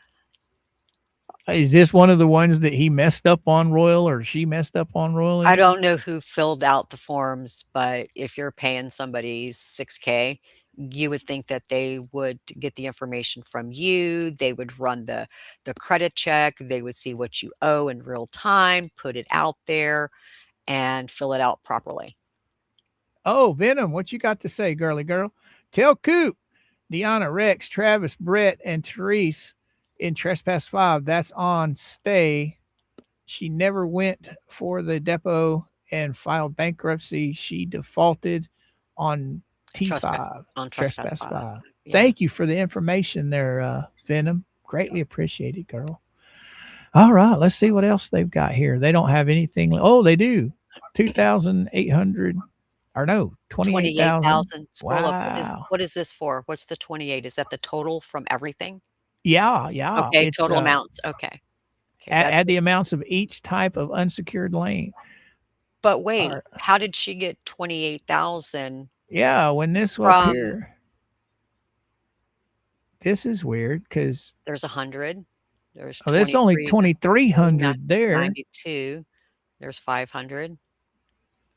Is this one of the ones that he messed up on Royal or she messed up on I Royally? don't know who filled out the forms, but if you're paying somebody 6K, you would think that they would get the information from you, they would run the credit check, they would see what you owe in real time, put it out there, and fill it out properly. Oh, Venom, what you got to say, girly girl? Tell Coop, Deanna, Rex, Travis, Brett, and Therese in Trespass 5. That's on stay. She never went for the depot and filed bankruptcy. She defaulted on Trespa T5, on trespass Trespass 5. 5. Yeah. Thank you for the information there, Venom. Greatly appreciated, girl. All right, let's see what else they've got here. They don't have anything. Oh, they do. 2,800 or no, 28,000. 28,000. Scroll up. Wow. What is this for? What's the 28? Is that the total from everything? Yeah. Okay, It's total amounts. Okay. Okay, that's add the amounts of each type of unsecured lane. but wait, Or how did she get 28,000 yeah, when this up from here, this is weird because there's 100, there's oh, there's only 23, 2,300 there 92, there's 500, and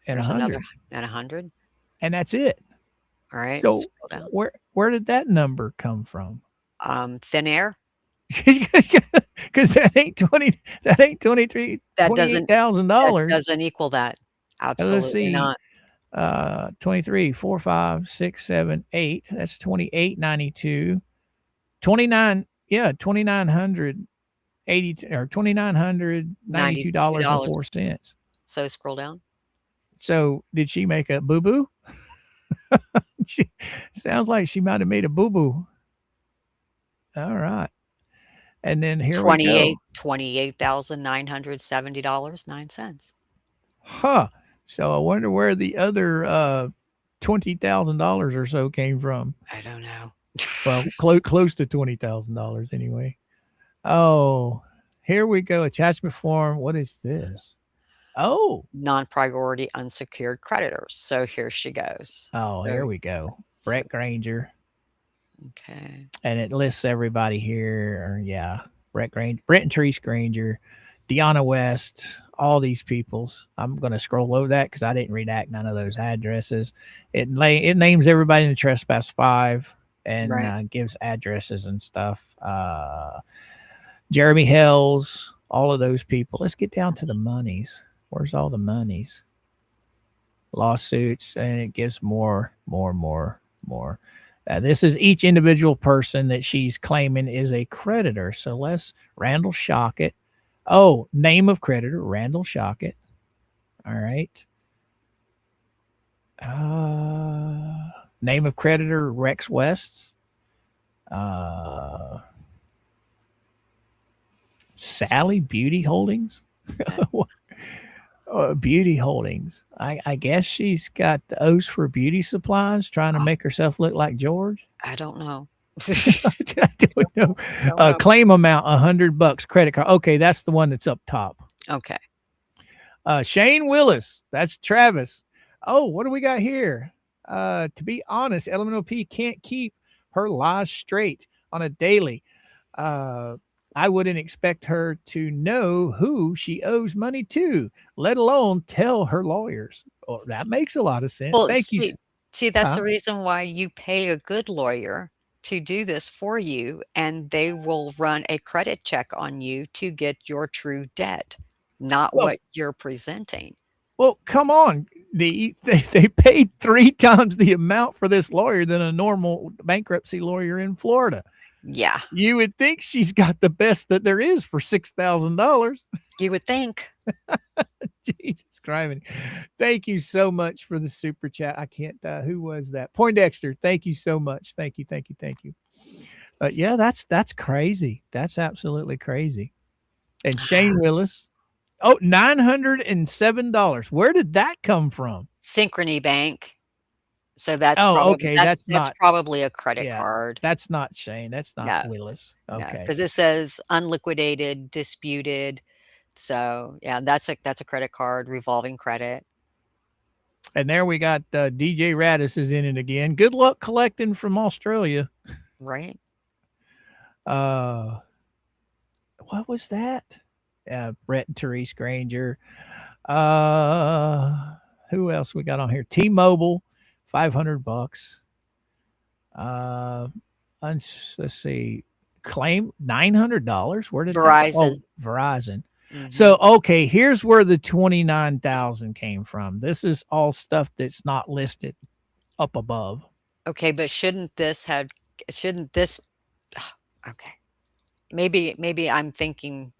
there's another 100, and 100. and that's it. All right, So scroll down. where did that number come from? Thin air. Because that ain't 23 That $28,000. doesn't equal that. Let's Absolutely see. not. 23, 4, 5, 6, 7, 8. That's 28.92. 29, yeah, 2,980 or $92. $2,992.04. So scroll down. So did she make a boo boo? Sounds like she might have made a boo boo. All right. And then here we go. $28,970.09. Huh. So I wonder where the other $20,000 or so came from. I don't know. Well, close to $20,000 anyway. Oh, here we go. Attachment form. What is this? Oh, Non-priority unsecured creditors. So here she goes. oh, here we go. Brett Granger. Okay. And it lists everybody here. Yeah, Brett Granger, Brett and Therese Granger, Deanna West, all these peoples. I'm going to scroll over that because I didn't redact none of those addresses. It names everybody in the trespass 5 and gives addresses and stuff. Jeremy Hells, all of those people. Let's get down to the monies. Where's all the monies? Lawsuits, and it gives more. This is each individual person that she's claiming is a creditor. So let's Randall Shockett. Oh, name of creditor, Randall Shockett. All right. Name of creditor, Rex West. Sally Beauty Holdings. Beauty Holdings. I guess she's got the O's for beauty supplies, trying to make herself look like George. I don't know. I don't know. Claim amount $100 credit card. Okay, that's the one that's up top. Okay. Shane Willis. That's Travis. Oh, what do we got here? To be honest, Elemental P can't keep her lies straight on a daily. I wouldn't expect her to know who she owes money to, let alone tell her lawyers. Oh, that makes a lot of sense. Well, Thank you. See, that's the reason why you pay a good lawyer to do this for you, and they will run a credit check on you to get your true debt, not what you're presenting. Well, come on. They paid 3 times the amount for this lawyer than a normal bankruptcy lawyer in Florida. Yeah. You would think she's got the best that there is for $6,000. You would think. Jesus Christ. Thank you so much for the super chat. I can't, who was that? Poindexter. Thank you so much. Thank you. Yeah, that's crazy. That's absolutely crazy. And Shane Willis. Oh, $907. Where did that come from? Synchrony Bank. So that's that's probably a credit card. That's not Shane. That's not Willis. Okay. Because it says unliquidated, disputed. So yeah, that's a credit card, revolving credit. And there we got DJ Radis is in it again. Good luck collecting from Australia. Right. What was that? Brett and Therese Granger. Who else we got on here? T-Mobile, $500. Let's see. Claim $900. Where did Verizon? Verizon. So okay, here's where the 29,000 came from. This is all stuff that's not listed up above. Okay, but shouldn't this? Okay, maybe I'm thinking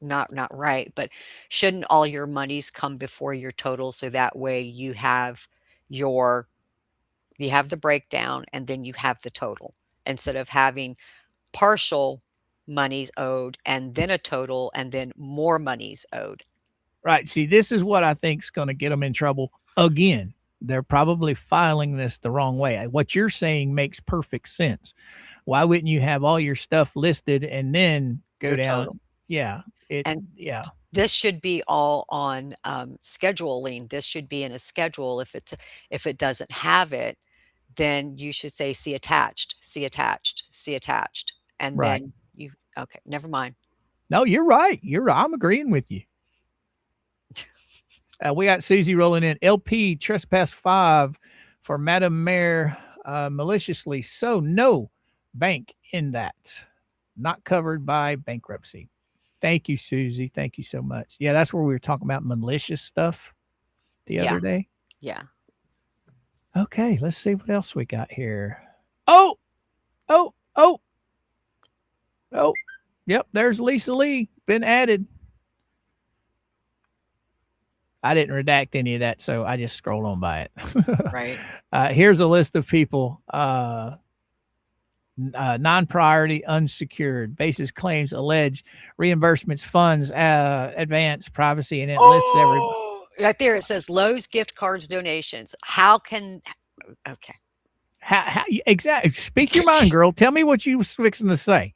not right, but shouldn't all your monies come before your total, so that way you have the breakdown and then you have the total, instead of having partial monies owed and then a total and then more monies owed. Right. See, this is what I think is going to get them in trouble again. They're probably filing this the wrong way. What you're saying makes perfect sense. Why wouldn't you have all your stuff listed and then go down? Total. Yeah. This should be all on scheduling. This should be in a schedule. If it doesn't have it, then you should say see attached, and then you. Okay, never mind. No, you're right. I'm agreeing with you. We got Susie rolling in. LP trespass 5 for Madam Mayor maliciously. So no bank in that. Not covered by bankruptcy. Thank you, Susie. Thank you so much. Yeah, that's where we were talking about malicious stuff the other day. Yeah. Okay, let's see what else we got here. Yep, there's Lisa Lee. Been added. I didn't redact any of that, so I just scrolled on by it. Right. Here's a list of people. Non-priority, unsecured, basis claims, alleged reimbursements, funds, advance, privacy, and it lists everybody. Right there, it says Lowe's gift cards, donations. Okay. How exactly? Speak your mind, girl. Tell me what you was fixing to say.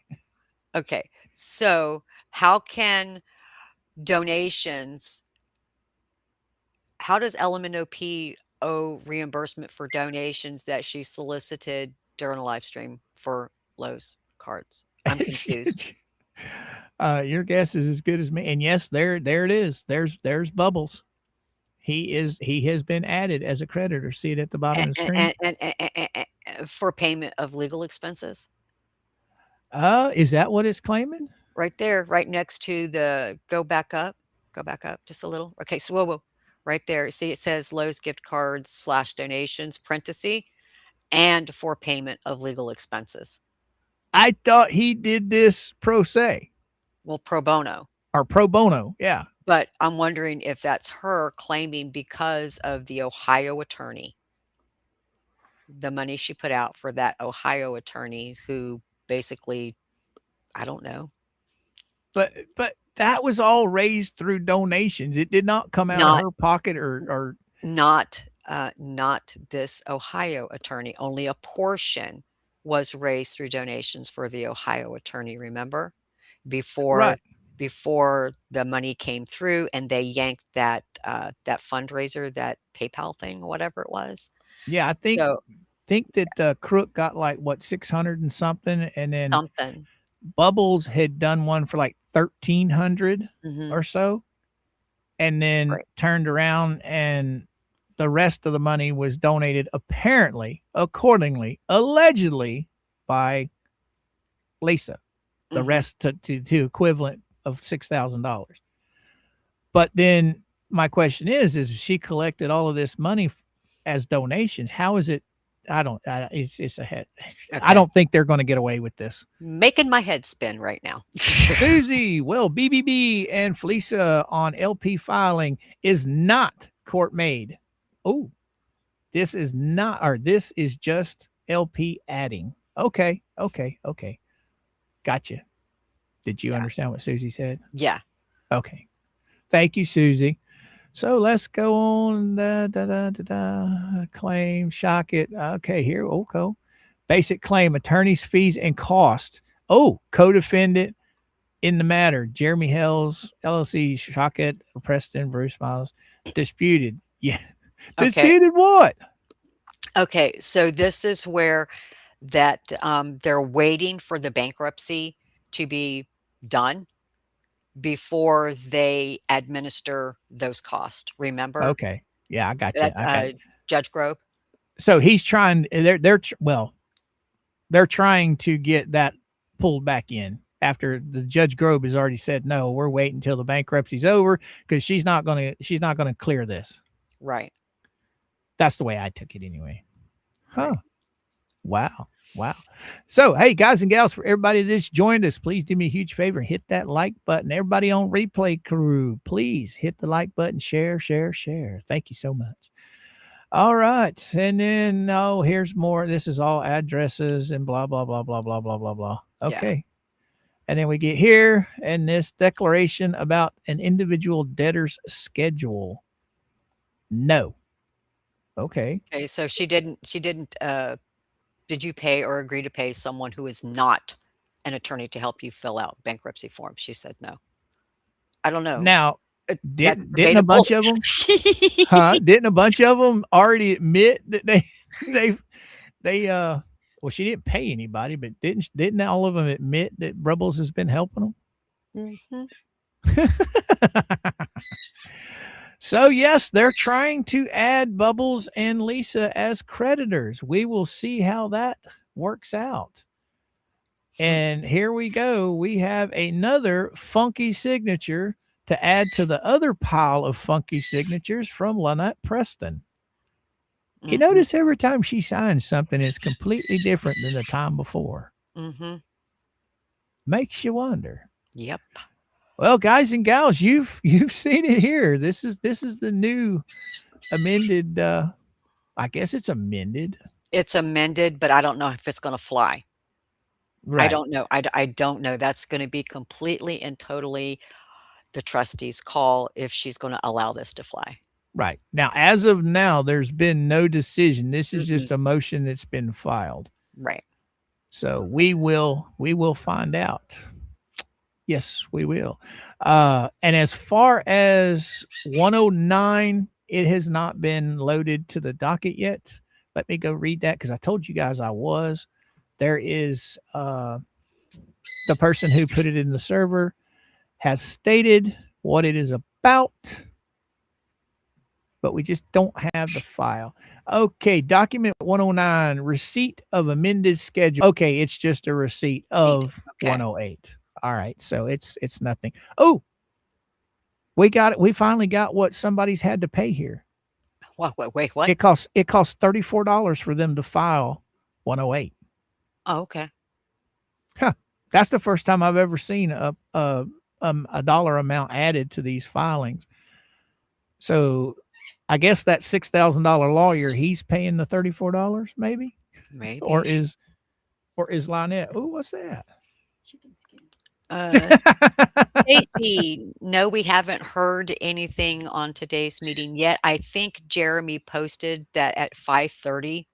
Okay, so how can donations how does LMNOP owe reimbursement for donations that she solicited during a live stream for Lowe's cards? I'm confused. Your guess is as good as me. And yes, there it is. There's Bubbles. He has been added as a creditor. See it at the bottom of the screen? For payment of legal expenses? Is that what it's claiming? Right there, right next to the go back up just a little. Okay, so whoa, right there. See, it says Lowe's gift cards / donations, parenthesis, and for payment of legal expenses. I thought he did this pro se Well, pro bono. or pro bono. Yeah. But I'm wondering if that's her claiming because of the Ohio attorney. The money she put out for that Ohio attorney who basically, I don't know, But that was all raised through donations. It did not come out of not her pocket or not this Ohio attorney. Only a portion was raised through donations for the Ohio attorney, remember? Before right. before the money came through and they yanked that fundraiser, that PayPal thing, whatever it was. Yeah, I So think that Crook got like what 600 and something, and then something. Bubbles had done one for like 1,300 Mhm. or so, and then Right. turned around and the rest of the money was donated apparently, accordingly, allegedly by Lisa. The Mhm. rest to equivalent of $6,000. But then my question is she collected all of this money as donations? How is it? I don't. It's a head. I Okay. don't think they're going to get away with this. Making my head spin right now. Susie, well, BBB and Felisa on LP filing is not court made. Oh, this is not, or this is just LP adding. Okay, okay, okay. Gotcha. Did you Yeah. understand what Susie said? Yeah. Okay. Thank you, Susie. So let's go on. Claim, shock it. Okay, here. Okay. Basic claim, attorney's fees and cost. Oh, co-defendant in the matter. Jeremy Hells, LLC, shock it. Preston, Bruce Miles. Disputed. Yeah. Okay. Disputed what? Okay. So this is where they're waiting for the bankruptcy to be done before they administer those costs. Remember? Okay. Yeah, I got you. That's I got. Judge Grove. So he's trying. Well, they're trying to get that pulled back in after the Judge Grove has already said no. We're waiting until the bankruptcy's over because she's not gonna clear this. Right. That's the way I took it anyway. Huh. Right. Wow. Wow. So, hey, guys and gals, for everybody that's joined us, please do me a huge favor. Hit that like button. Everybody on replay crew, please hit the like button. Share, share, share. Thank you so much. All right. And then, oh, here's more. This is all addresses and blah, blah, blah, blah, blah, blah, blah, blah. Yeah. Okay. And then we get here and this declaration about an individual debtor's schedule. No. Okay. Okay. So she didn't did you pay or agree to pay someone who is not an attorney to help you fill out bankruptcy forms? She said no. I don't know. Now, That's didn't a debatable. bunch of them, huh? Didn't a bunch of them already admit that they well, she didn't pay anybody, but didn't all of them admit that Rubbles has been helping them? Mhm. So yes, they're trying to add Bubbles and Lisa as creditors. We will see how that works out. And here we go. We have another funky signature to add to the other pile of funky signatures from Lynette Preston. You Mhm. notice every time she signs something, it's completely different than the time before. Mhm. Makes you wonder. Yep. Well, guys and gals, you've seen it here. This is the new amended. I guess it's amended. It's amended, but I don't know if it's gonna fly. I Right. don't know. I don't know. That's gonna be completely and totally the trustee's call if she's gonna allow this to fly. Right. Now, as of now, there's been no decision. This is Mm-mm. just a motion that's been filed. Right. So we will find out. Yes, we will. And as far as 109, it has not been loaded to the docket yet. Let me go read that because I told you guys I was. There is the person who put it in the server has stated what it is about, but we just don't have the file. Okay, document 109, receipt of amended schedule. Okay, it's just a receipt of Okay. 108. All right, so it's nothing. Oh, we got it. We finally got what somebody's had to pay here. Wait, what? It costs $34 for them to file 108. Oh, okay. Huh. That's the first time I've ever seen a dollar amount added to these filings. So I guess that $6,000 lawyer, he's paying the $34 maybe, Maybe. or is Lynette? Oh, what's that? Stacy, no, we haven't heard anything on today's meeting yet. I think Jeremy posted that at 5:30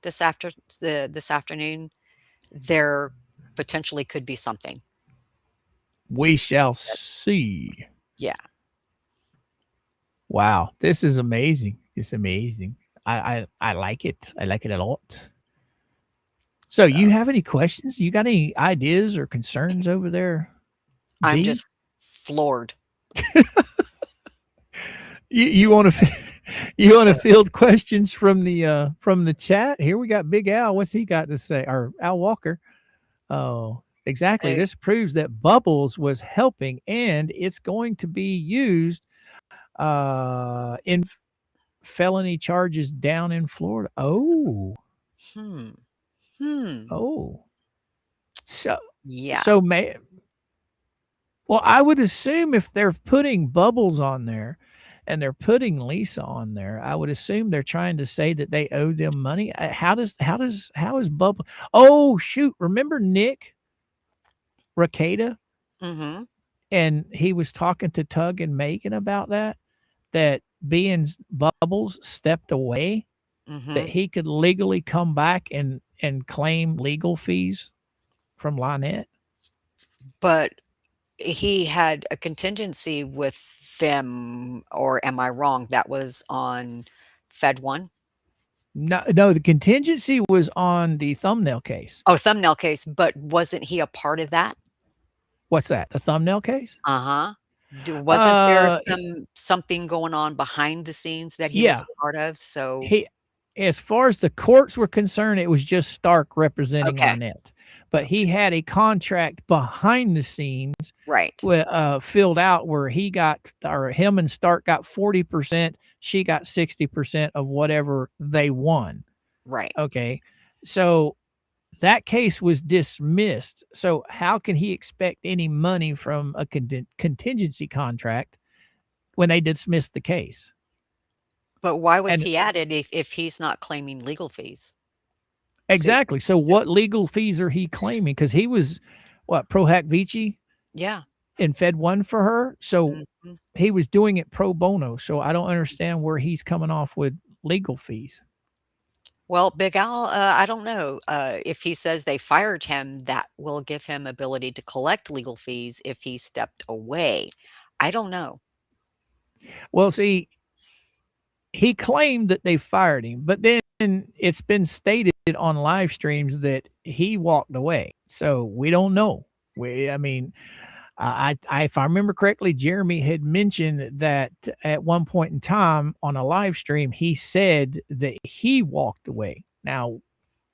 this afternoon, there potentially could be something. We shall see. Yeah. Wow, this is amazing. It's amazing. I like it. I like it a lot. So, you have any questions? You got any ideas or concerns over there? I'm D? just floored. You want to field questions from the chat? Here we got Big Al. What's he got to say? Or Al Walker. Oh, exactly. Uh, This proves that Bubbles was helping, and it's going to be used in felony charges down in Florida. Oh, Hmm. oh. So Yeah. well, I would assume if they're putting Bubbles on there and they're putting Lisa on there, I would assume they're trying to say that they owe them money. How is Bubble? Oh, shoot. Remember Nick Rakeda? Mhm. And he was talking to Tug and Megan about that being Bubbles stepped away, that Mhm. he could legally come back and claim legal fees from Lynette. But he had a contingency with them, or am I wrong? That was on Fed 1? No, the contingency was on the thumbnail case. Oh, thumbnail case, but wasn't he a part of that? What's that? The thumbnail case? Uh-huh. Wasn't there Uh, something going on behind the scenes that he was yeah. a part of? So He As far as the courts were concerned, it was just Stark representing okay, Lynette. But he okay. had a contract behind the scenes Right, filled out where him and Stark got 40%, she got 60% of whatever they won. right. Okay. So that case was dismissed. So how can he expect any money from a contingency contract when they dismissed the case? But why was And he added if he's not claiming legal fees? So exactly. So so what legal fees are he claiming? Because he was what, pro hac vici yeah. in Fed 1 for her. So Mhm. he was doing it pro bono. So I don't understand where he's coming off with legal fees. Well, Big Al, I don't know. If he says they fired him, that will give him ability to collect legal fees if he stepped away. I don't know. Well, see, he claimed that they fired him, but then it's been stated on live streams that he walked away. So we don't know. I mean, if I remember correctly, Jeremy had mentioned that at one point in time on a live stream, he said that he walked away. Now,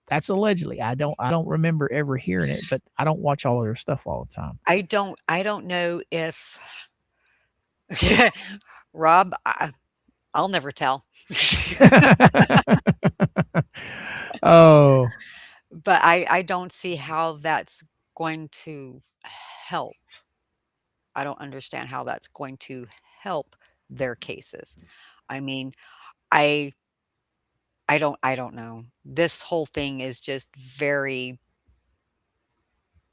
that's allegedly. I don't remember ever hearing it, but I don't watch all of their stuff all the time. I don't know if Rob, I'll never tell. Oh, But I don't see how that's going to help. I don't understand how that's going to help their cases. I mean, I I don't know. This whole thing is just very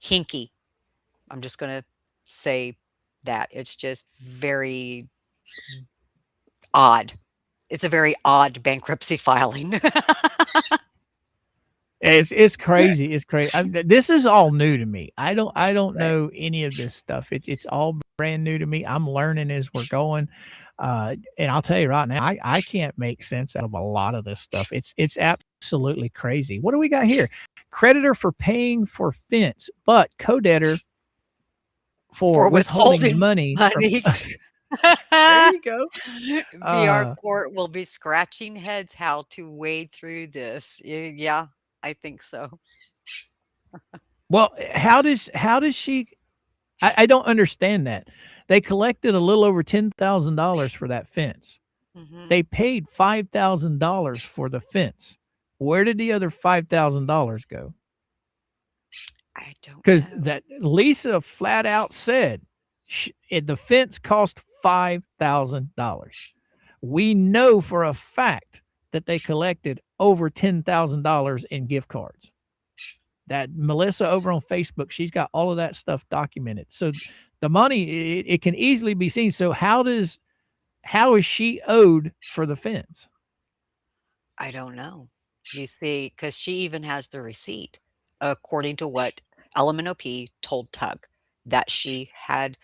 hinky. I'm just gonna say that. It's just very Odd. It's a very odd bankruptcy filing. It's crazy. It's crazy. This is all new to me. I don't know any of this stuff. It's all brand new to me. I'm learning as we're going. And I'll tell you right now, I can't make sense out of a lot of this stuff. It's absolutely crazy. What do we got here? Creditor for paying for fence, but co-debtor for withholding money. There you go. VR court will be scratching heads how to wade through this. Yeah, I think so. Well, how does she? I don't understand that. They collected a little over $10,000 for that fence. Mhm. They paid $5,000 for the fence. Where did the other $5,000 go? I don't Because know. that Lisa flat out said the fence cost $5,000. We know for a fact that they collected over $10,000 in gift cards. That Melissa over on Facebook, she's got all of that stuff documented. So the money, it can easily be seen. So how is she owed for the fence? I don't know. You see, because she even has the receipt, according to what LMNOP told Tug, that she had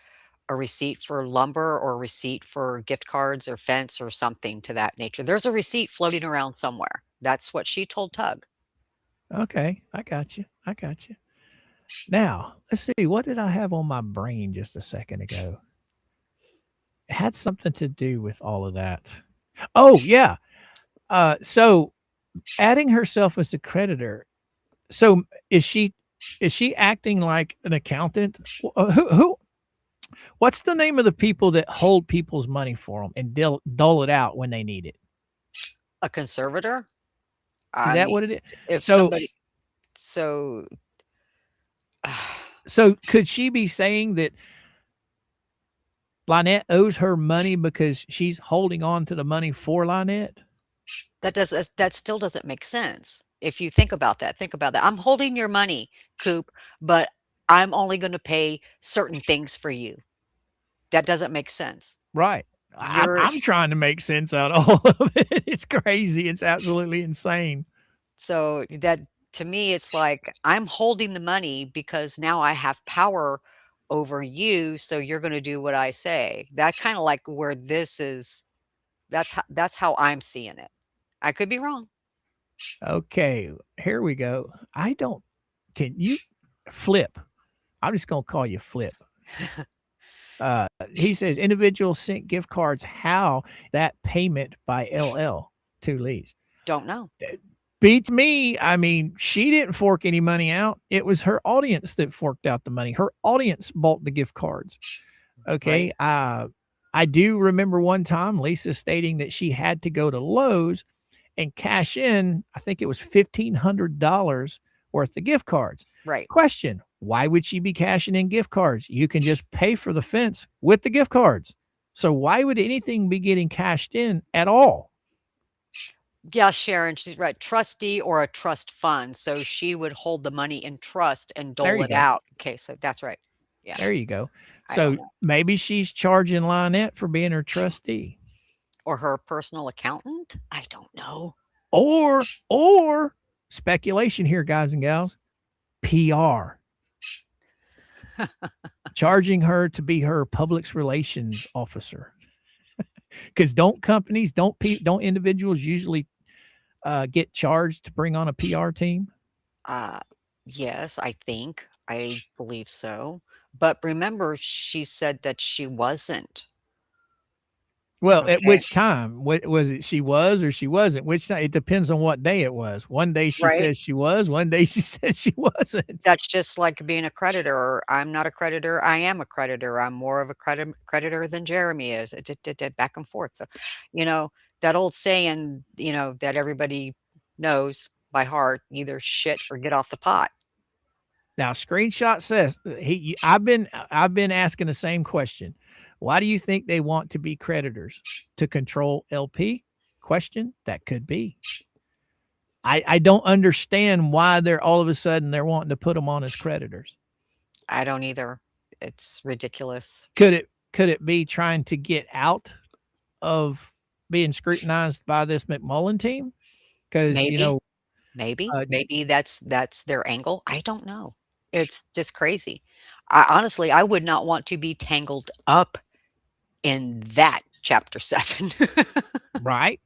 a receipt for lumber or a receipt for gift cards or fence or something to that nature. There's a receipt floating around somewhere. That's what she told Tug. Okay, I got you. I got you. Now, let's see. What did I have on my brain just a second ago? It had something to do with all of that. Oh, yeah. So adding herself as a creditor. So is she acting like an accountant? Who what's the name of the people that hold people's money for them and dole it out when they need it? A conservator? Is I that mean, what it is? if So somebody so so could she be saying that Lynette owes her money because she's holding on to the money for Lynette? that still doesn't make sense. If you think about that, think about that. I'm holding your money, Coop, but I'm only gonna pay certain things for you. That doesn't make sense. Right. You're I'm trying to make sense out of all of it. It's crazy. It's absolutely insane. So that to me, it's like I'm holding the money because now I have power over you, so you're gonna do what I say. That kinda like where this is that's how I'm seeing it. I could be wrong. Okay, here we go. Can you Flip? I'm just gonna call you Flip. He says individuals sent gift cards. How that payment by LL to Lee's? Don't know. Beats me. I mean, she didn't fork any money out. It was her audience that forked out the money. Her audience bought the gift cards. Okay. Right. I do remember one time Lisa stating that she had to go to Lowe's and cash in, I think it was $1,500 worth of gift cards. Right. Question: why would she be cashing in gift cards? You can just pay for the fence with the gift cards. So why would anything be getting cashed in at all? Yeah, Sharon, she's right. Trustee or a trust fund. So she would hold the money in trust and There dole you it go. out. Okay, so that's right. Yeah, There you go. I don't So know. maybe she's charging Lynette for being her trustee. Or her personal accountant? I don't know. Or speculation here, guys and gals, PR. Charging her to be her public relations officer. Because don't individuals usually get charged to bring on a PR team? Uh, yes, I think. I believe so. But remember, she said that she wasn't. Well, at Okay. which time? Was it she was or she wasn't? Which time? It depends on what day it was. One day she Right? says she was, one day she said she wasn't. That's just like being a creditor. I'm not a creditor. I am a creditor. I'm more of a creditor than Jeremy is. Back and forth. So, that old saying, that everybody knows by heart, either shit or get off the pot. Now, screenshot says I've been asking the same question. Why do you think they want to be creditors? To control LP? Question, that could be. I don't understand why they're all of a sudden they're wanting to put them on as creditors. I don't either. It's ridiculous. Could it be trying to get out of being scrutinized by this McMullen team? Because, Maybe, maybe that's their angle. I don't know. It's just crazy. I would not want to be tangled up in that chapter 7. right?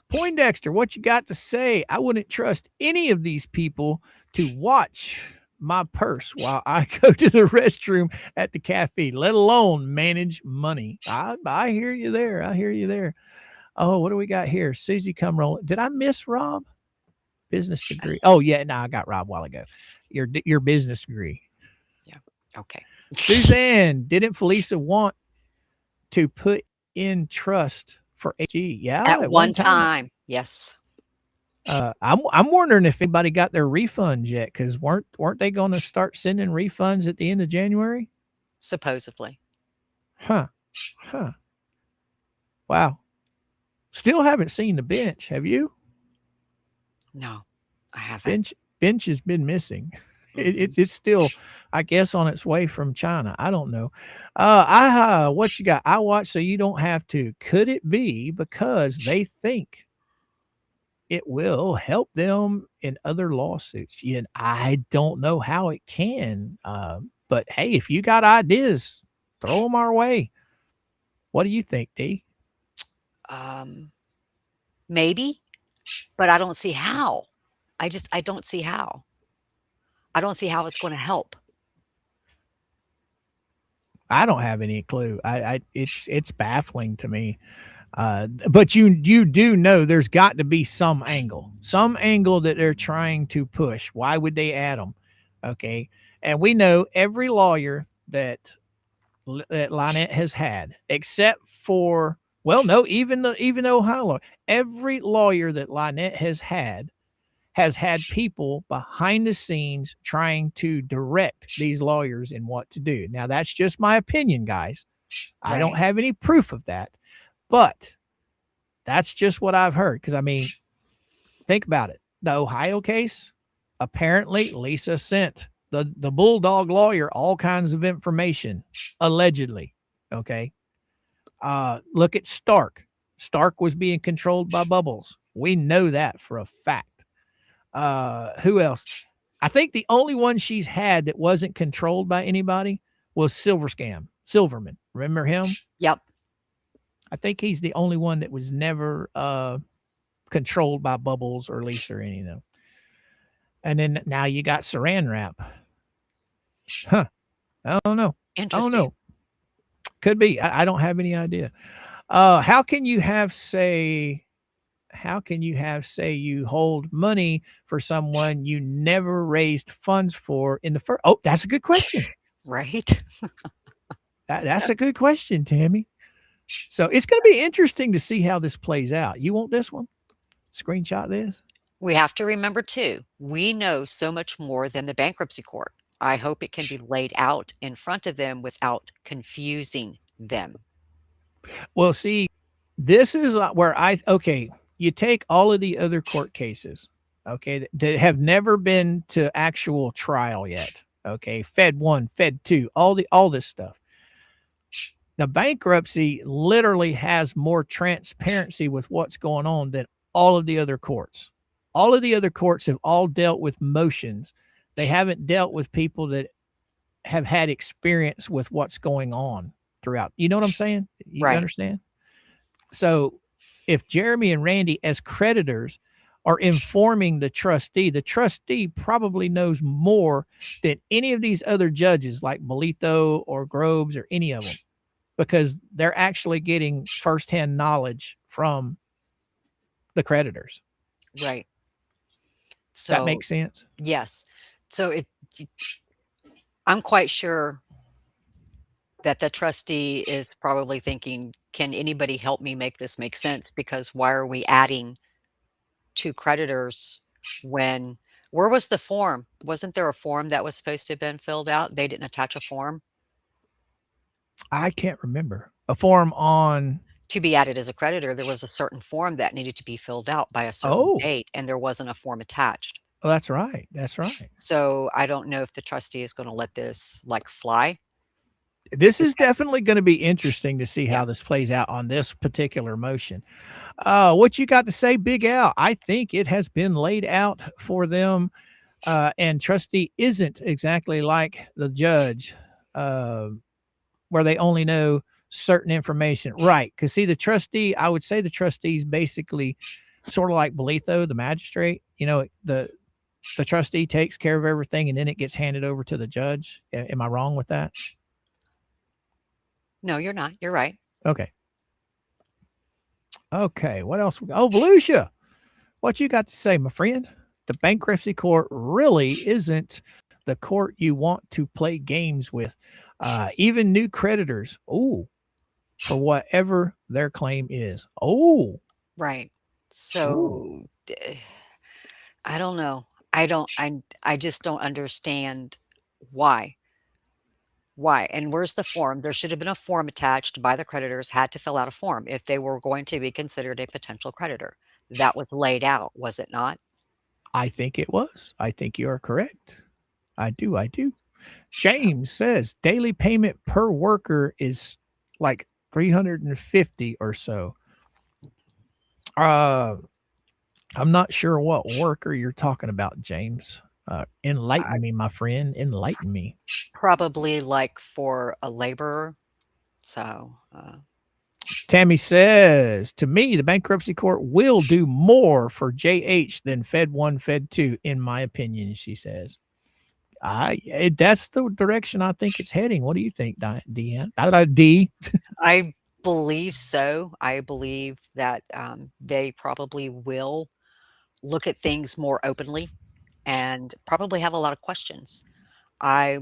Poindexter, what you got to say? I wouldn't trust any of these people to watch my purse while I go to the restroom at the cafe, let alone manage money. I hear you there. I hear you there. Oh, what do we got here? Susie, come roll. Did I miss Rob? Business degree. Oh yeah, no, I got Rob a while ago. Your business degree. Yeah. Okay. Suzanne, didn't Felisa want to put in trust for HE? Yeah, At one time, yes. I'm wondering if anybody got their refunds yet, because weren't they going to start sending refunds at the end of January? Supposedly. Huh. Wow. Still haven't seen the bench. Have you? No, I haven't. Bench has been missing. Mhm. It's still, I guess, on its way from China. I don't know. What you got? I watch so you don't have to. Could it be because they think it will help them in other lawsuits? And I don't know how it can. But hey, if you got ideas, throw them our way. What do you think, D? Maybe, but I don't see how. I don't see how. I don't see how it's gonna help. I don't have any clue. It's baffling to me. But you do know there's got to be some angle that they're trying to push. Why would they add them? Okay, and we know every lawyer that Lynette has had, except for even the Ohio lawyer, every lawyer that Lynette has had people behind the scenes trying to direct these lawyers in what to do. Now that's just my opinion, guys. I don't Right. have any proof of that, but that's just what I've heard. Because I mean, think about it. The Ohio case, apparently Lisa sent the bulldog lawyer all kinds of information, allegedly. Okay. Look at Stark. Stark was being controlled by Bubbles. We know that for a fact. Who else? I think the only one she's had that wasn't controlled by anybody was Silverman. Remember him? Yep. I think he's the only one that was never controlled by Bubbles or Lisa or any of them. And then now you got Saran Wrap. Huh. I don't know. Interesting. Could be. I don't have any idea. How can you have say you hold money for someone you never raised funds for in the first? Oh, that's a good question. Right? That's a good question, Tammy. So it's going to be interesting to see how this plays out. You want this one? Screenshot this. We have to remember too, we know so much more than the bankruptcy court. I hope it can be laid out in front of them without confusing them. Well, see, this is where you take all of the other court cases, okay, that have never been to actual trial yet. Okay, Fed 1, Fed 2, all this stuff. The bankruptcy literally has more transparency with what's going on than all of the other courts. All of the other courts have all dealt with motions. They haven't dealt with people that have had experience with what's going on throughout. You know what I'm saying? You Right. understand? So if Jeremy and Randy as creditors are informing the trustee probably knows more than any of these other judges like Bolito or Groves or any of them, because they're actually getting firsthand knowledge from the creditors. Right. That So, makes sense? yes. So I'm quite sure that the trustee is probably thinking, can anybody help me make this make sense? Because why are we adding 2 creditors when where was the form? Wasn't there a form that was supposed to have been filled out? They didn't attach a form I can't remember. A form on to be added as a creditor. There was a certain form that needed to be filled out by a certain oh, date, and there wasn't a form attached. oh, that's right. That's right. So I don't know if the trustee is going to let this like fly. This is definitely going to be interesting to see how this plays out on this particular motion. What you got to say, Big Al? I think it has been laid out for them, and trustee isn't exactly like the judge, uh, where they only know certain information. Right. Because, see, the trustee, I would say the trustee's basically sort of like Bolitho, the magistrate. The trustee takes care of everything and then it gets handed over to the judge. Am I wrong with that? No, you're not. You're right. Okay. Okay. What else? Oh, Volusia, what you got to say, my friend? The bankruptcy court really isn't the court you want to play games with. Even new creditors, for whatever their claim is. Right. So I don't know. I just don't understand why. Why? And where's the form? There should have been a form attached by the creditors, had to fill out a form if they were going to be considered a potential creditor. That was laid out, was it not? I think it was. I think you are correct. I do. James says daily payment per worker is like 350 or so. I'm not sure what worker you're talking about, James. Enlighten me, my friend. Enlighten me. Probably like for a laborer. So, Tammy says, to me, the bankruptcy court will do more for JH than Fed 1, Fed 2, in my opinion, she says. That's the direction I think it's heading. What do you think, Deanne? D. I believe so. I believe that they probably will look at things more openly and probably have a lot of questions. I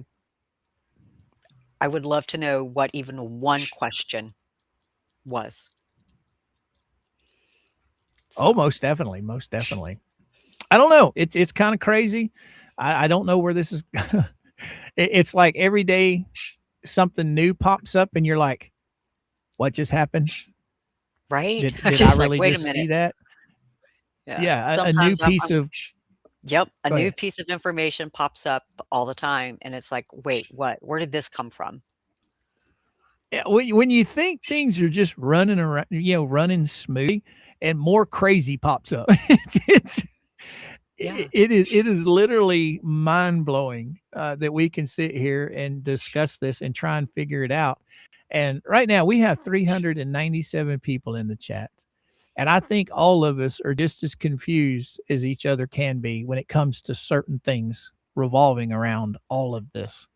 would love to know what even one question was. Oh, So, most definitely. Most definitely. I don't know. It's kind of crazy. I don't know where this is. It's like every day something new pops up and you're like, what just happened? right? Did I It's like, really wait a just see minute. that? Yeah. Yeah, a new Sometimes piece of yep, a go new ahead. piece of information pops up all the time. And it's like, wait, what? Where did this come from? Yeah, when you think things are just running around, running smoothly, and more crazy pops up. it's Yeah. it is literally mind blowing that we can sit here and discuss this and try and figure it out. And right now we have 397 people in the chat. And I think all of us are just as confused as each other can be when it comes to certain things revolving around all of this.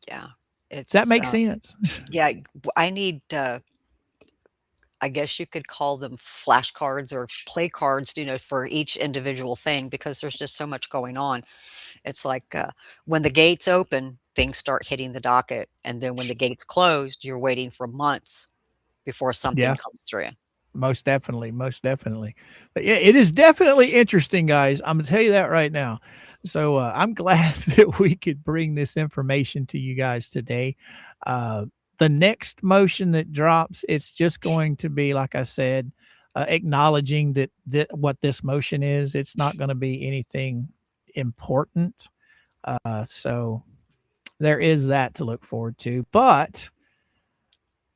Yeah. Does that It's, make sense? yeah, I need, I guess you could call them flashcards or play cards, for each individual thing because there's just so much going on. It's like when the gates open, things start hitting the docket. And then when the gates closed, you're waiting for months before something Yeah. comes through. Most definitely, most definitely. But yeah, it is definitely interesting, guys. I'm gonna tell you that right now. So I'm glad that we could bring this information to you guys today. The next motion that drops, it's just going to be, like I said, acknowledging that what this motion is. It's not going to be anything important. So there is that to look forward to. But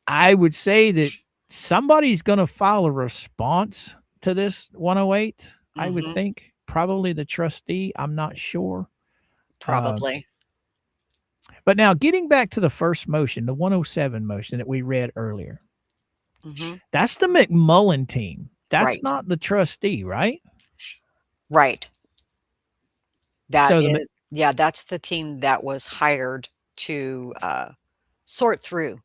I would say that somebody's going to file a response to this 108. I would Hmm. think probably the trustee. I'm not sure. Uh, Probably. but now getting back to the first motion, the 107 motion that we read earlier, Hmm. that's the McMullen team. That's Right. not the trustee, right? Right. That So is, yeah, that's the team that was hired to sort through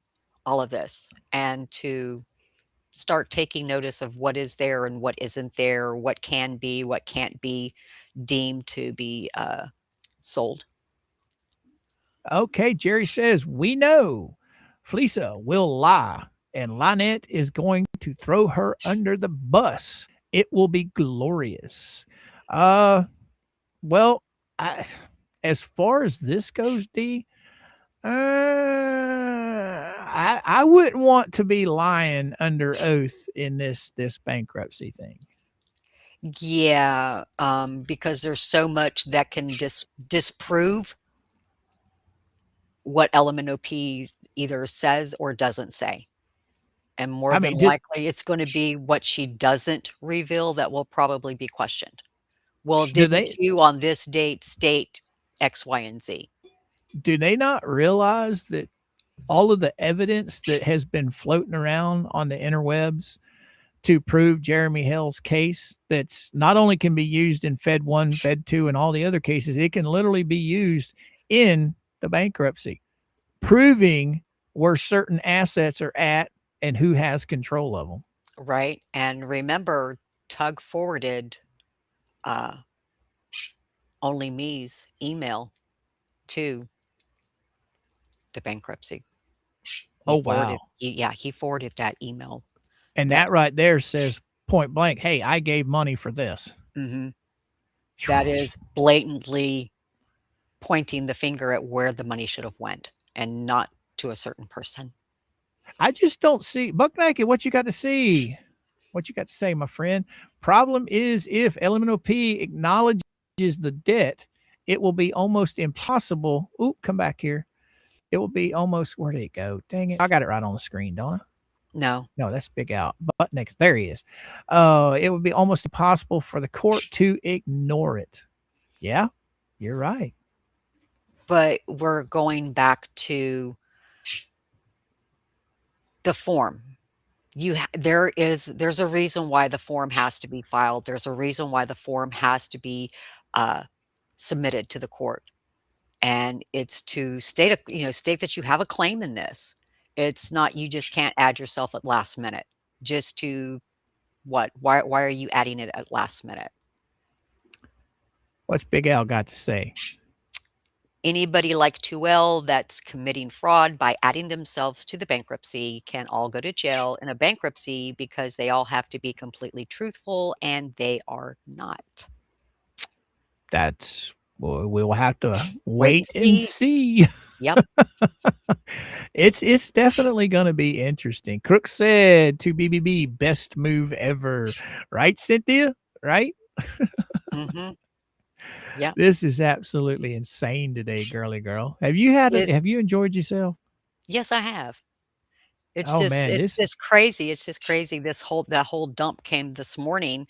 all of this and to start taking notice of what is there and what isn't there, what can be, what can't be deemed to be sold. okay, Jerry says we know Felisa will lie, and Lynette is going to throw her under the bus. It will be glorious. Uh, well, I, as far as this goes, D, I wouldn't want to be lying under oath in this bankruptcy thing. Yeah, because there's so much that can disprove what element OP either says or doesn't say. And more I than mean, likely, it's going to be what she doesn't reveal that will probably be questioned. Well, do didn't they you on this date state X, Y, and Z? do they not realize that all of the evidence that has been floating around on the interwebs to prove Jeremy Hale's case, that's not only can be used in Fed 1, Fed 2, and all the other cases, it can literally be used in the bankruptcy, proving where certain assets are at and who has control of them. Right? And remember, Tug forwarded only me's email to the bankruptcy. Oh, wow. He forwarded that email. And That that right there says point blank, hey, I gave money for this. mhm, that is blatantly pointing the finger at where the money should have went and not to a certain person. I just don't see Buck Naked. What you got to see? What you got to say, my friend? Problem is, if Element OP acknowledges the debt, it will be almost impossible. Oop, come back here. It will be almost, where did it go? Dang it. I got it right on the screen, don't I? No, No, that's Big Out. Butt next. There he is. It would be almost impossible for the court to ignore it. Yeah, you're right. but we're going back to the form. There's a reason why the form has to be filed. There's a reason why the form has to be submitted to the court, and it's to state that you have a claim in this. It's not you just can't add yourself at last minute. Just to what? Why are you adding it at last minute? What's Big Al got to say? Anybody like 2L that's committing fraud by adding themselves to the bankruptcy can all go to jail in a bankruptcy because they all have to be completely truthful, and they are not. That's, well, we'll have to Wait and wait and see. see. Yep. It's definitely going to be interesting. Crook said to BBB, best move ever. Right, Cynthia? Right? Mhm. Yeah. This is absolutely insane today, girly girl. Have you had it? Is Have you enjoyed yourself? Yes, I have. Oh man, It's this just crazy. It's just crazy. That whole dump came this morning,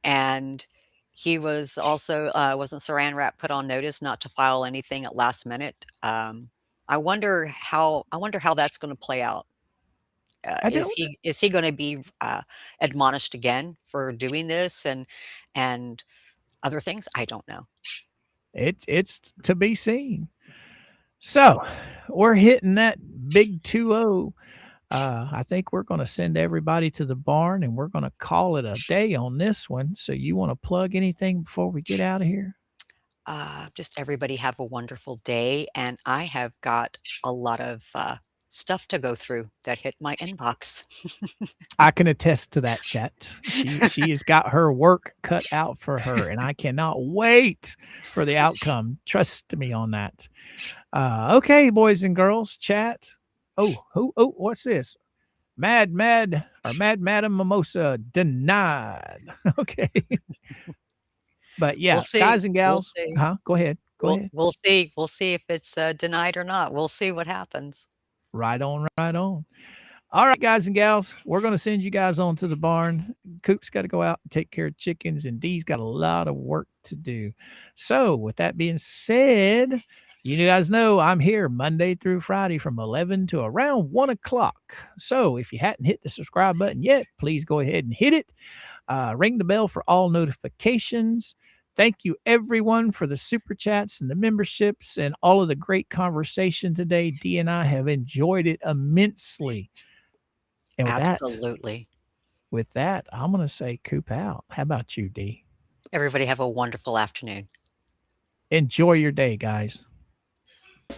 and he was also, wasn't Saran Wrap put on notice not to file anything at last minute? I wonder how that's gonna play out. I don't Is he gonna be, admonished again for doing this and other things? I don't know. it's to be seen. So, we're hitting that big 2-0. I think we're going to send everybody to the barn and we're going to call it a day on this one. So, you want to plug anything before we get out of here? Just everybody have a wonderful day, and I have got a lot of, stuff to go through that hit my inbox. I can attest to that, chat. She has got her work cut out for her, and I cannot wait for the outcome. Trust me on that. Okay, boys and girls, chat. Oh, what's this? Mad Madam Mimosa denied. Okay. But We'll yeah, see. guys and We'll gals, see. huh? Go ahead. Go ahead. We'll see. We'll see if it's, denied or not. We'll see what happens. Right on, right on. All right, guys and gals, we're going to send you guys on to the barn. Coop's got to go out and take care of chickens, and Dee's got a lot of work to do. So, with that being said, you guys know I'm here Monday through Friday from 11 to around 1 o'clock. So, if you hadn't hit the subscribe button yet, please go ahead and hit it. Ring the bell for all notifications. Thank you, everyone, for the super chats and the memberships and all of the great conversation today. Dee and I have enjoyed it immensely. And Absolutely. with that, I'm going to say Coop out. How about you, Dee? Everybody have a wonderful afternoon. Enjoy your day, guys.